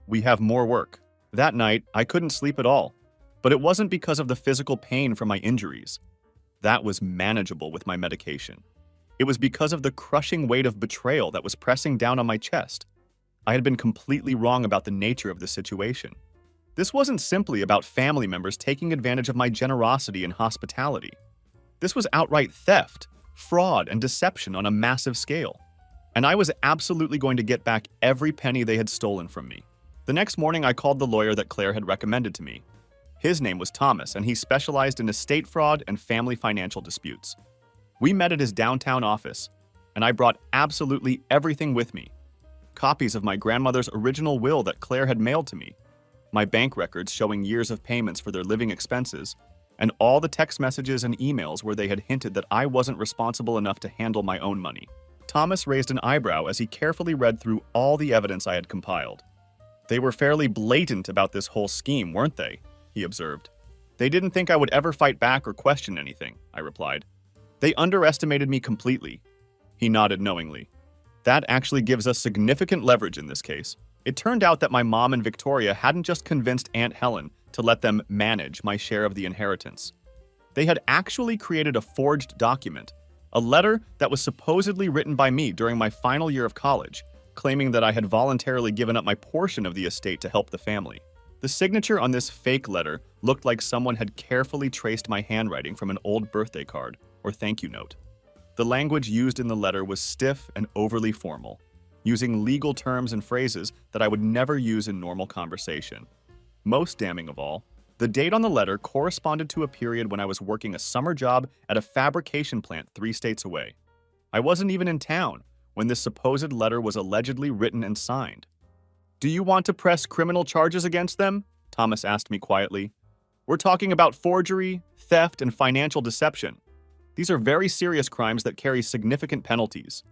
"We have more work." That night, I couldn't sleep at all, but it wasn't because of the physical pain from my injuries. That was manageable with my medication. It was because of the crushing weight of betrayal that was pressing down on my chest. I had been completely wrong about the nature of the situation. This wasn't simply about family members taking advantage of my generosity and hospitality. This was outright theft, fraud, and deception on a massive scale. And I was absolutely going to get back every penny they had stolen from me. The next morning, I called the lawyer that Claire had recommended to me. His name was Thomas, and he specialized in estate fraud and family financial disputes. We met at his downtown office, and I brought absolutely everything with me. Copies of my grandmother's original will that Claire had mailed to me, my bank records showing years of payments for their living expenses, and all the text messages and emails where they had hinted that I wasn't responsible enough to handle my own money. Thomas raised an eyebrow as he carefully read through all the evidence I had compiled. "They were fairly blatant about this whole scheme, weren't they?" he observed. "They didn't think I would ever fight back or question anything," I replied. "They underestimated me completely." He nodded knowingly. "That actually gives us significant leverage in this case. It turned out that my mom and Victoria hadn't just convinced Aunt Helen to let them manage my share of the inheritance. They had actually created a forged document, a letter that was supposedly written by me during my final year of college, claiming that I had voluntarily given up my portion of the estate to help the family. The signature on this fake letter looked like someone had carefully traced my handwriting from an old birthday card or thank you note. The language used in the letter was stiff and overly formal, using legal terms and phrases that I would never use in normal conversation. Most damning of all, the date on the letter corresponded to a period when I was working a summer job at a fabrication plant 3 states away. I wasn't even in town when this supposed letter was allegedly written and signed. "Do you want to press criminal charges against them?" Thomas asked me quietly. "We're talking about forgery, theft, and financial deception. These are very serious crimes that carry significant penalties."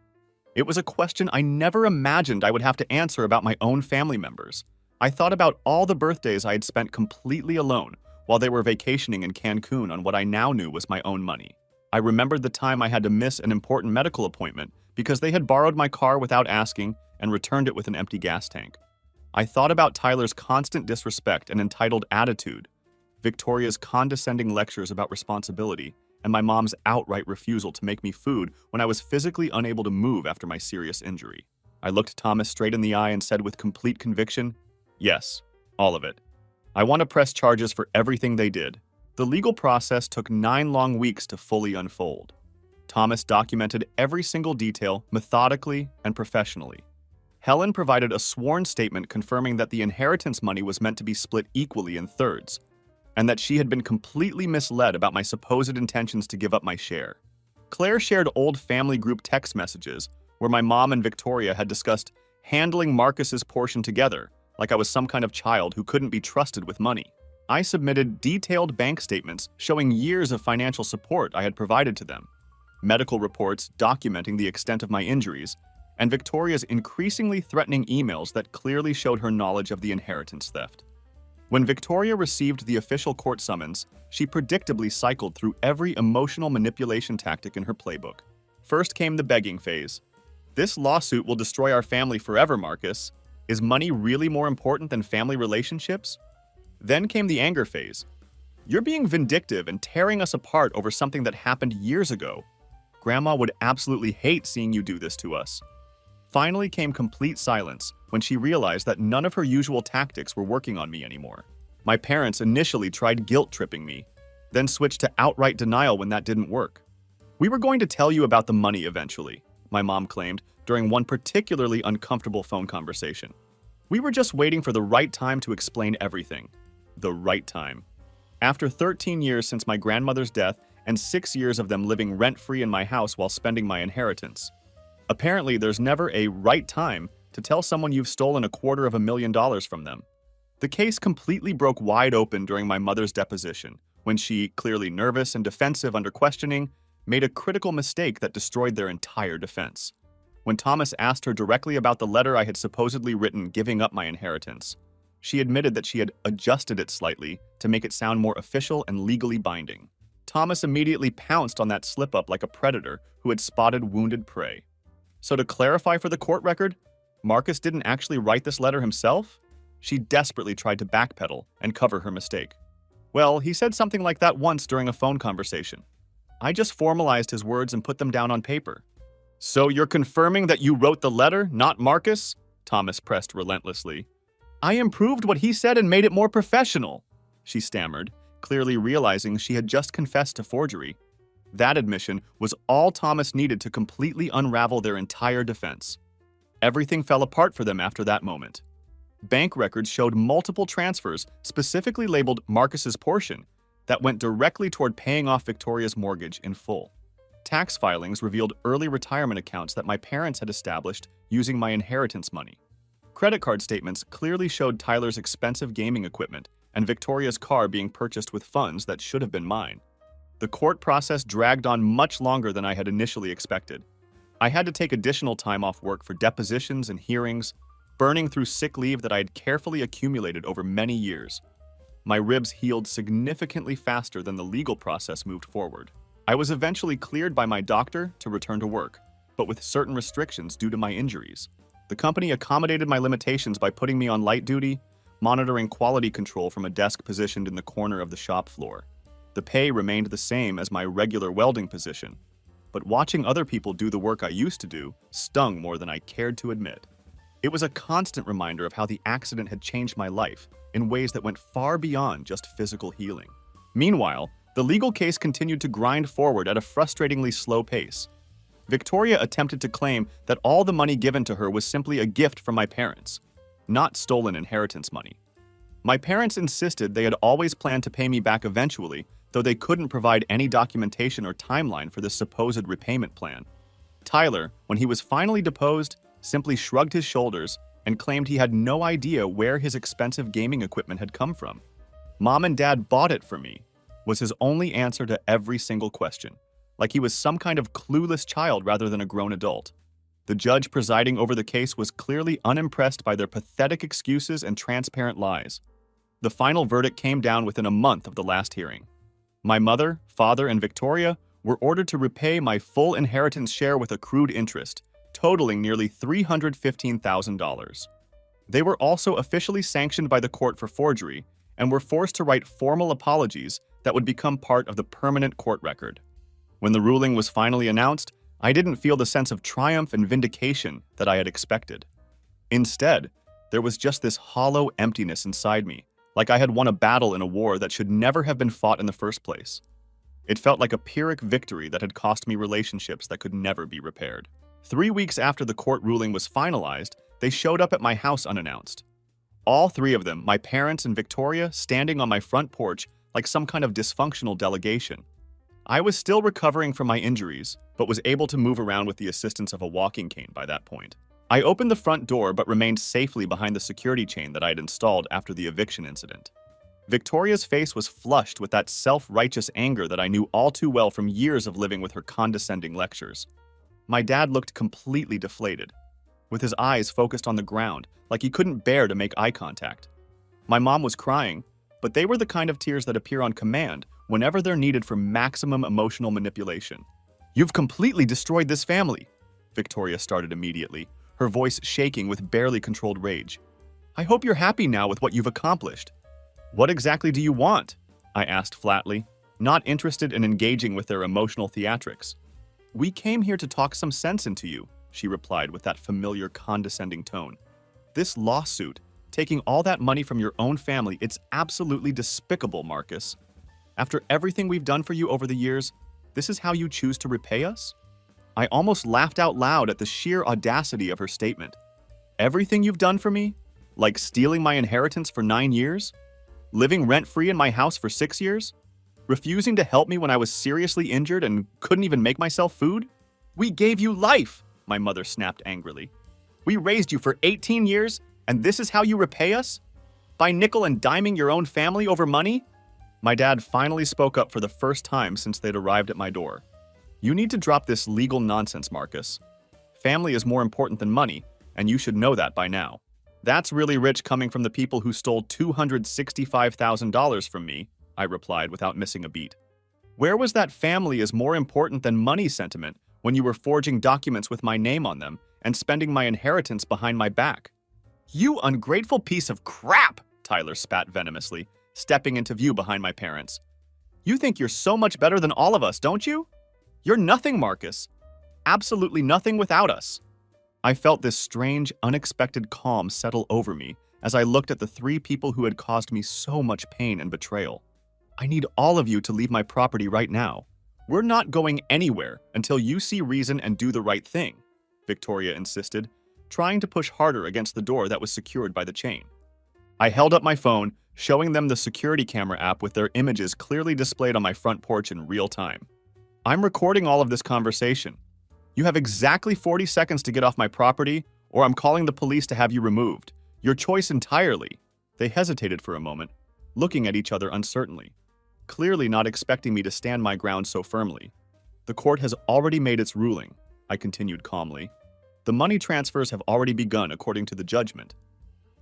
It was a question I never imagined I would have to answer about my own family members. I thought about all the birthdays I had spent completely alone while they were vacationing in Cancun on what I now knew was my own money. I remembered the time I had to miss an important medical appointment because they had borrowed my car without asking and returned it with an empty gas tank. I thought about Tyler's constant disrespect and entitled attitude, Victoria's condescending lectures about responsibility, and my mom's outright refusal to make me food when I was physically unable to move after my serious injury. I looked Thomas straight in the eye and said with complete conviction, "Yes, all of it. I want to press charges for everything they did." The legal process took 9 long weeks to fully unfold. Thomas documented every single detail methodically and professionally. Helen provided a sworn statement confirming that the inheritance money was meant to be split equally in thirds, and that she had been completely misled about my supposed intentions to give up my share. Claire shared old family group text messages where my mom and Victoria had discussed handling Marcus's portion together, like I was some kind of child who couldn't be trusted with money. I submitted detailed bank statements showing years of financial support I had provided to them, medical reports documenting the extent of my injuries, and Victoria's increasingly threatening emails that clearly showed her knowledge of the inheritance theft. When Victoria received the official court summons, she predictably cycled through every emotional manipulation tactic in her playbook. First came the begging phase. "This lawsuit will destroy our family forever, Marcus. Is money really more important than family relationships?" Then came the anger phase. "You're being vindictive and tearing us apart over something that happened years ago. Grandma would absolutely hate seeing you do this to us." Finally came complete silence when she realized that none of her usual tactics were working on me anymore. My parents initially tried guilt-tripping me, then switched to outright denial when that didn't work. "We were going to tell you about the money eventually," my mom claimed during one particularly uncomfortable phone conversation. "We were just waiting for the right time to explain everything." The right time. After 13 years since my grandmother's death and 6 years of them living rent-free in my house while spending my inheritance. Apparently, there's never a right time to tell someone you've stolen $250,000 from them. The case completely broke wide open during my mother's deposition, when she, clearly nervous and defensive under questioning, made a critical mistake that destroyed their entire defense. When Thomas asked her directly about the letter I had supposedly written giving up my inheritance, she admitted that she had adjusted it slightly to make it sound more official and legally binding. Thomas immediately pounced on that slip-up like a predator who had spotted wounded prey. So to clarify for the court record, Marcus didn't actually write this letter himself? She desperately tried to backpedal and cover her mistake. "Well, he said something like that once during a phone conversation. I just formalized his words and put them down on paper." "So you're confirming that you wrote the letter, not Marcus?" Thomas pressed relentlessly. "I improved what he said and made it more professional," she stammered, clearly realizing she had just confessed to forgery. That admission was all Thomas needed to completely unravel their entire defense. Everything fell apart for them after that moment. Bank records showed multiple transfers, specifically labeled Marcus's portion, that went directly toward paying off Victoria's mortgage in full. Tax filings revealed early retirement accounts that my parents had established using my inheritance money. Credit card statements clearly showed Tyler's expensive gaming equipment and Victoria's car being purchased with funds that should have been mine. The court process dragged on much longer than I had initially expected. I had to take additional time off work for depositions and hearings, burning through sick leave that I had carefully accumulated over many years. My ribs healed significantly faster than the legal process moved forward. I was eventually cleared by my doctor to return to work, but with certain restrictions due to my injuries. The company accommodated my limitations by putting me on light duty, monitoring quality control from a desk positioned in the corner of the shop floor. The pay remained the same as my regular welding position, but watching other people do the work I used to do stung more than I cared to admit. It was a constant reminder of how the accident had changed my life in ways that went far beyond just physical healing. Meanwhile, the legal case continued to grind forward at a frustratingly slow pace. Victoria attempted to claim that all the money given to her was simply a gift from my parents, not stolen inheritance money. My parents insisted they had always planned to pay me back eventually, though they couldn't provide any documentation or timeline for this supposed repayment plan. Tyler, when he was finally deposed, simply shrugged his shoulders and claimed he had no idea where his expensive gaming equipment had come from. "Mom and Dad bought it for me," was his only answer to every single question, like he was some kind of clueless child rather than a grown adult. The judge presiding over the case was clearly unimpressed by their pathetic excuses and transparent lies. The final verdict came down within a month of the last hearing. My mother, father, and Victoria were ordered to repay my full inheritance share with accrued interest, totaling nearly $315,000. They were also officially sanctioned by the court for forgery and were forced to write formal apologies that would become part of the permanent court record. When the ruling was finally announced, I didn't feel the sense of triumph and vindication that I had expected. Instead, there was just this hollow emptiness inside me, like I had won a battle in a war that should never have been fought in the first place. It felt like a Pyrrhic victory that had cost me relationships that could never be repaired. 3 weeks after the court ruling was finalized, they showed up at my house unannounced. All three of them, my parents and Victoria, standing on my front porch like some kind of dysfunctional delegation. I was still recovering from my injuries, but was able to move around with the assistance of a walking cane by that point. I opened the front door but remained safely behind the security chain that I had installed after the eviction incident. Victoria's face was flushed with that self-righteous anger that I knew all too well from years of living with her condescending lectures. My dad looked completely deflated, with his eyes focused on the ground, like he couldn't bear to make eye contact. My mom was crying, but they were the kind of tears that appear on command whenever they're needed for maximum emotional manipulation. "You've completely destroyed this family," Victoria started immediately, her voice shaking with barely controlled rage. "I hope you're happy now with what you've accomplished." "What exactly do you want?" I asked flatly, not interested in engaging with their emotional theatrics. "We came here to talk some sense into you," she replied with that familiar condescending tone. "This lawsuit, taking all that money from your own family, it's absolutely despicable, Marcus. After everything we've done for you over the years, this is how you choose to repay us?" I almost laughed out loud at the sheer audacity of her statement. "Everything you've done for me? Like stealing my inheritance for 9 years? Living rent-free in my house for 6 years? Refusing to help me when I was seriously injured and couldn't even make myself food? We gave you life," my mother snapped angrily. "We raised you for 18 years, and this is how you repay us? By nickel and diming your own family over money?" My dad finally spoke up for the first time since they'd arrived at my door. "You need to drop this legal nonsense, Marcus. Family is more important than money, and you should know that by now. That's really rich coming from the people who stole $265,000 from me," I replied without missing a beat. "Where was that family is more important than money sentiment when you were forging documents with my name on them and spending my inheritance behind my back?" "You ungrateful piece of crap!" Tyler spat venomously, stepping into view behind my parents. "You think you're so much better than all of us, don't you? You're nothing, Marcus. Absolutely nothing without us." I felt this strange, unexpected calm settle over me as I looked at the three people who had caused me so much pain and betrayal. "I need all of you to leave my property right now. We're not going anywhere until you see reason and do the right thing," Victoria insisted, trying to push harder against the door that was secured by the chain. I held up my phone, showing them the security camera app with their images clearly displayed on my front porch in real time. "I'm recording all of this conversation. You have exactly 40 seconds to get off my property, or I'm calling the police to have you removed. Your choice entirely." They hesitated for a moment, looking at each other uncertainly, clearly not expecting me to stand my ground so firmly. "The court has already made its ruling," I continued calmly. "The money transfers have already begun according to the judgment.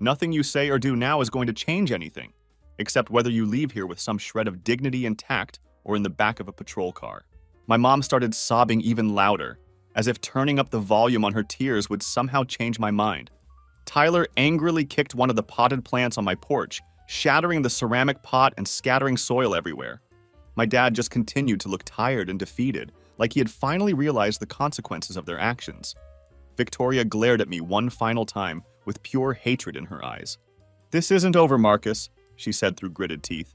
Nothing you say or do now is going to change anything, except whether you leave here with some shred of dignity intact or in the back of a patrol car." My mom started sobbing even louder, as if turning up the volume on her tears would somehow change my mind. Tyler angrily kicked one of the potted plants on my porch, shattering the ceramic pot and scattering soil everywhere. My dad just continued to look tired and defeated, like he had finally realized the consequences of their actions. Victoria glared at me one final time with pure hatred in her eyes. "This isn't over, Marcus," she said through gritted teeth.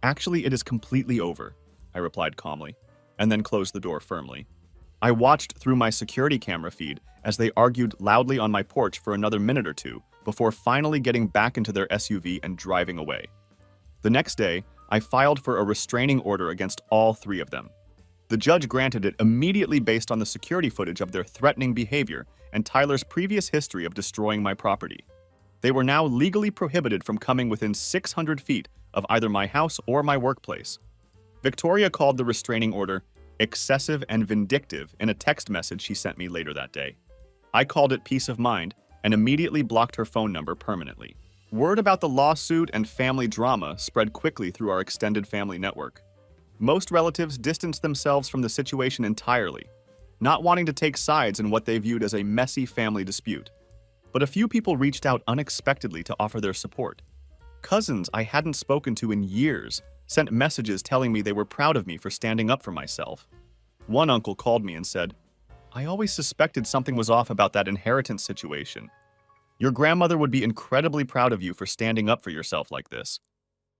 "Actually, it is completely over," I replied calmly, and then closed the door firmly. I watched through my security camera feed as they argued loudly on my porch for another minute or two before finally getting back into their SUV and driving away. The next day, I filed for a restraining order against all three of them. The judge granted it immediately based on the security footage of their threatening behavior and Tyler's previous history of destroying my property. They were now legally prohibited from coming within 600 feet of either my house or my workplace. Victoria called the restraining order excessive and vindictive in a text message she sent me later that day. I called it peace of mind and immediately blocked her phone number permanently. Word about the lawsuit and family drama spread quickly through our extended family network. Most relatives distanced themselves from the situation entirely, not wanting to take sides in what they viewed as a messy family dispute. But a few people reached out unexpectedly to offer their support. Cousins I hadn't spoken to in years sent messages telling me they were proud of me for standing up for myself. One uncle called me and said, "I always suspected something was off about that inheritance situation. Your grandmother would be incredibly proud of you for standing up for yourself like this."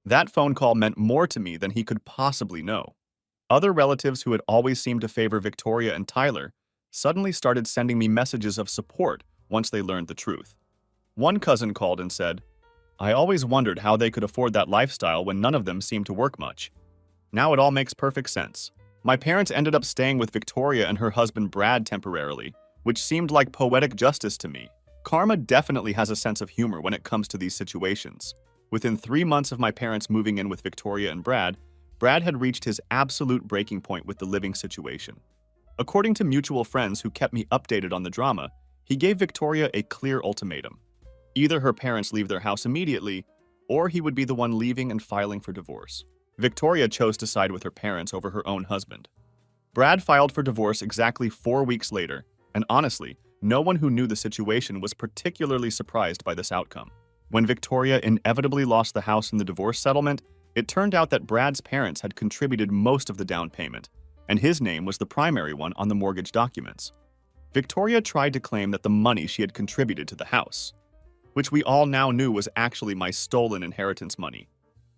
That phone call meant more to me than he could possibly know. Other relatives who had always seemed to favor Victoria and Tyler suddenly started sending me messages of support once they learned the truth. One cousin called and said, "I always wondered how they could afford that lifestyle when none of them seemed to work much. Now it all makes perfect sense." My parents ended up staying with Victoria and her husband Brad temporarily, which seemed like poetic justice to me. Karma definitely has a sense of humor when it comes to these situations. Within 3 months of my parents moving in with Victoria and Brad, Brad had reached his absolute breaking point with the living situation. According to mutual friends who kept me updated on the drama, he gave Victoria a clear ultimatum. Either her parents leave their house immediately, or he would be the one leaving and filing for divorce. Victoria chose to side with her parents over her own husband. Brad filed for divorce exactly 4 weeks later, and honestly, no one who knew the situation was particularly surprised by this outcome. When Victoria inevitably lost the house in the divorce settlement, it turned out that Brad's parents had contributed most of the down payment, and his name was the primary one on the mortgage documents. Victoria tried to claim that the money she had contributed to the house, which we all now knew was actually my stolen inheritance money,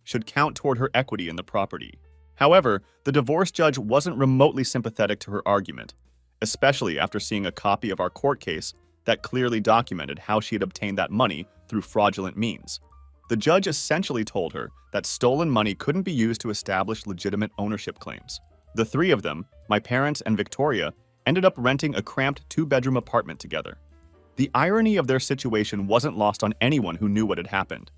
should count toward her equity in the property. However, the divorce judge wasn't remotely sympathetic to her argument, especially after seeing a copy of our court case that clearly documented how she had obtained that money through fraudulent means. The judge essentially told her that stolen money couldn't be used to establish legitimate ownership claims. The three of them, my parents and Victoria, ended up renting a cramped 2-bedroom apartment together. The irony of their situation wasn't lost on anyone who knew what had happened.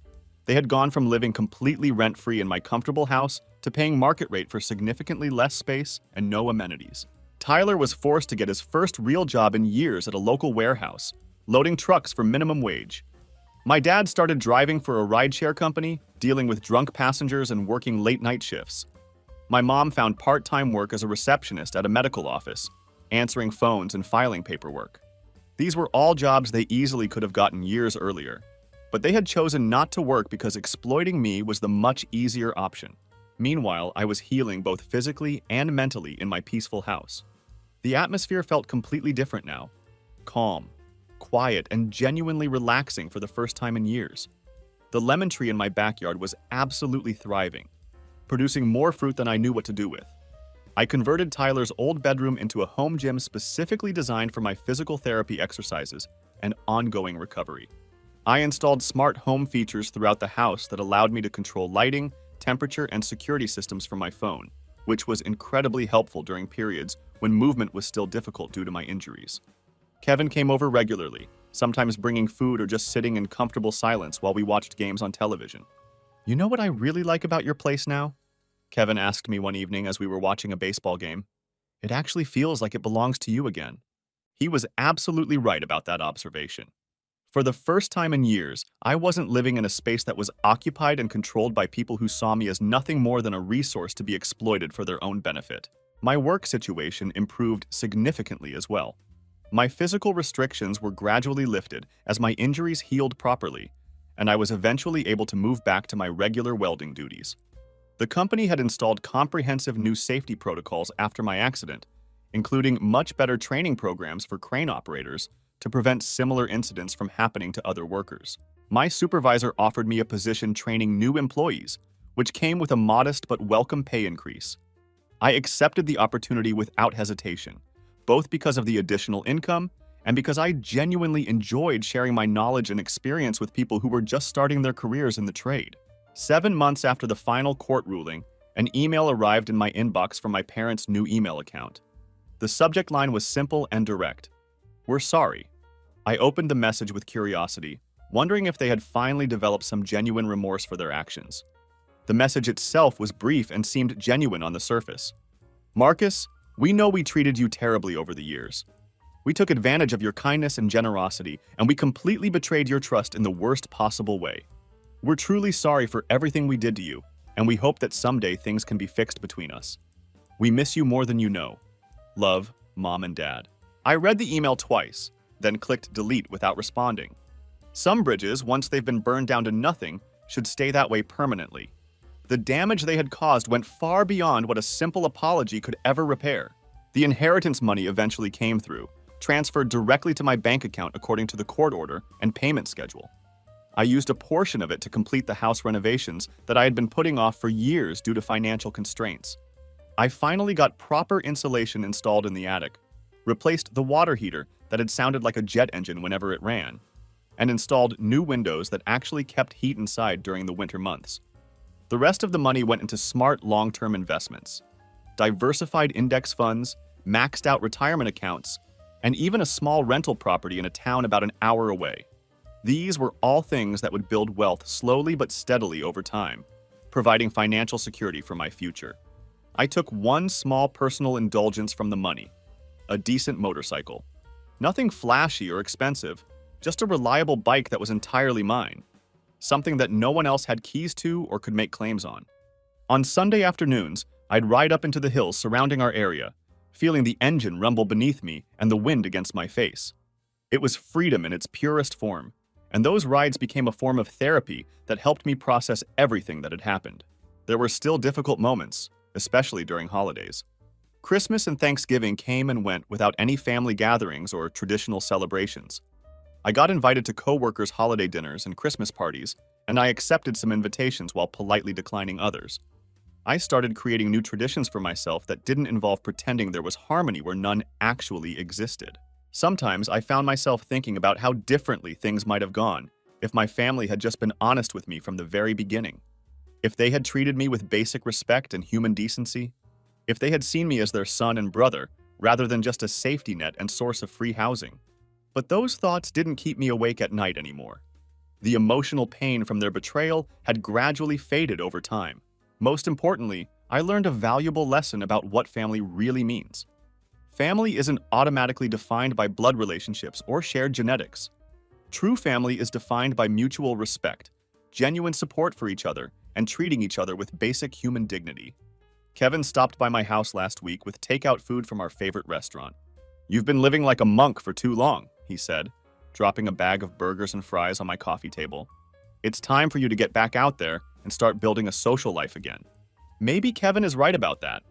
They had gone from living completely rent-free in my comfortable house to paying market rate for significantly less space and no amenities. Tyler was forced to get his first real job in years at a local warehouse, loading trucks for minimum wage. My dad started driving for a rideshare company, dealing with drunk passengers and working late-night shifts. My mom found part-time work as a receptionist at a medical office, answering phones and filing paperwork. These were all jobs they easily could have gotten years earlier, but they had chosen not to work because exploiting me was the much easier option. Meanwhile, I was healing both physically and mentally in my peaceful house. The atmosphere felt completely different now. Calm, quiet, and genuinely relaxing for the first time in years. The lemon tree in my backyard was absolutely thriving, producing more fruit than I knew what to do with. I converted Tyler's old bedroom into a home gym specifically designed for my physical therapy exercises and ongoing recovery. I installed smart home features throughout the house that allowed me to control lighting, temperature, and security systems from my phone, which was incredibly helpful during periods when movement was still difficult due to my injuries. Kevin came over regularly, sometimes bringing food or just sitting in comfortable silence while we watched games on television. "You know what I really like about your place now?" Kevin asked me one evening as we were watching a baseball game. "It actually feels like it belongs to you again." He was absolutely right about that observation. For the first time in years, I wasn't living in a space that was occupied and controlled by people who saw me as nothing more than a resource to be exploited for their own benefit. My work situation improved significantly as well. My physical restrictions were gradually lifted as my injuries healed properly, and I was eventually able to move back to my regular welding duties. The company had installed comprehensive new safety protocols after my accident, including much better training programs for crane operators to prevent similar incidents from happening to other workers. My supervisor offered me a position training new employees, which came with a modest but welcome pay increase. I accepted the opportunity without hesitation, both because of the additional income and because I genuinely enjoyed sharing my knowledge and experience with people who were just starting their careers in the trade. 7 months after the final court ruling, an email arrived in my inbox from my parents' new email account. The subject line was simple and direct. "We're sorry." I opened the message with curiosity, wondering if they had finally developed some genuine remorse for their actions. The message itself was brief and seemed genuine on the surface. "Marcus, we know we treated you terribly over the years. We took advantage of your kindness and generosity, and we completely betrayed your trust in the worst possible way. We're truly sorry for everything we did to you, and we hope that someday things can be fixed between us. We miss you more than you know. Love, Mom and Dad. I read the email twice, then clicked delete without responding. Some bridges, once they've been burned down to nothing, should stay that way permanently. The damage they had caused went far beyond what a simple apology could ever repair. The inheritance money eventually came through, transferred directly to my bank account according to the court order and payment schedule. I used a portion of it to complete the house renovations that I had been putting off for years due to financial constraints. I finally got proper insulation installed in the attic, replaced the water heater that had sounded like a jet engine whenever it ran, and installed new windows that actually kept heat inside during the winter months. The rest of the money went into smart long-term investments, diversified index funds, maxed out retirement accounts, and even a small rental property in a town about an hour away. These were all things that would build wealth slowly but steadily over time, providing financial security for my future. I took one small personal indulgence from the money, a decent motorcycle. Nothing flashy or expensive, just a reliable bike that was entirely mine, something that no one else had keys to or could make claims on. On Sunday afternoons, I'd ride up into the hills surrounding our area, feeling the engine rumble beneath me and the wind against my face. It was freedom in its purest form, and those rides became a form of therapy that helped me process everything that had happened. There were still difficult moments, especially during holidays. Christmas and Thanksgiving came and went without any family gatherings or traditional celebrations. I got invited to coworkers' holiday dinners and Christmas parties, and I accepted some invitations while politely declining others. I started creating new traditions for myself that didn't involve pretending there was harmony where none actually existed. Sometimes I found myself thinking about how differently things might have gone if my family had just been honest with me from the very beginning. If they had treated me with basic respect and human decency. If they had seen me as their son and brother, rather than just a safety net and source of free housing. But those thoughts didn't keep me awake at night anymore. The emotional pain from their betrayal had gradually faded over time. Most importantly, I learned a valuable lesson about what family really means. Family isn't automatically defined by blood relationships or shared genetics. True family is defined by mutual respect, genuine support for each other, and treating each other with basic human dignity. Kevin stopped by my house last week with takeout food from our favorite restaurant. "You've been living like a monk for too long," he said, dropping a bag of burgers and fries on my coffee table. "It's time for you to get back out there and start building a social life again." Maybe Kevin is right about that.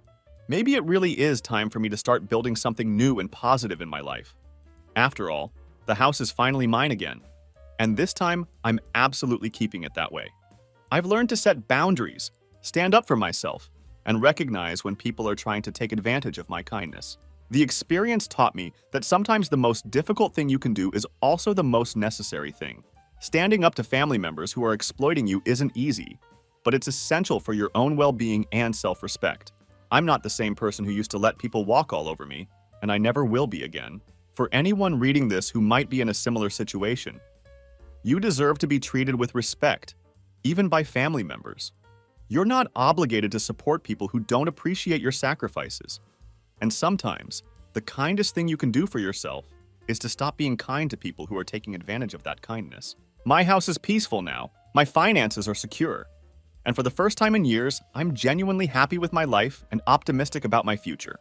Maybe it really is time for me to start building something new and positive in my life. After all, the house is finally mine again, and this time I'm absolutely keeping it that way. I've learned to set boundaries, stand up for myself, and recognize when people are trying to take advantage of my kindness. The experience taught me that sometimes the most difficult thing you can do is also the most necessary thing. Standing up to family members who are exploiting you isn't easy, but it's essential for your own well-being and self-respect. I'm not the same person who used to let people walk all over me, and I never will be again. For anyone reading this who might be in a similar situation, you deserve to be treated with respect, even by family members. You're not obligated to support people who don't appreciate your sacrifices. And sometimes, the kindest thing you can do for yourself is to stop being kind to people who are taking advantage of that kindness. My house is peaceful now. My finances are secure. And for the first time in years, I'm genuinely happy with my life and optimistic about my future.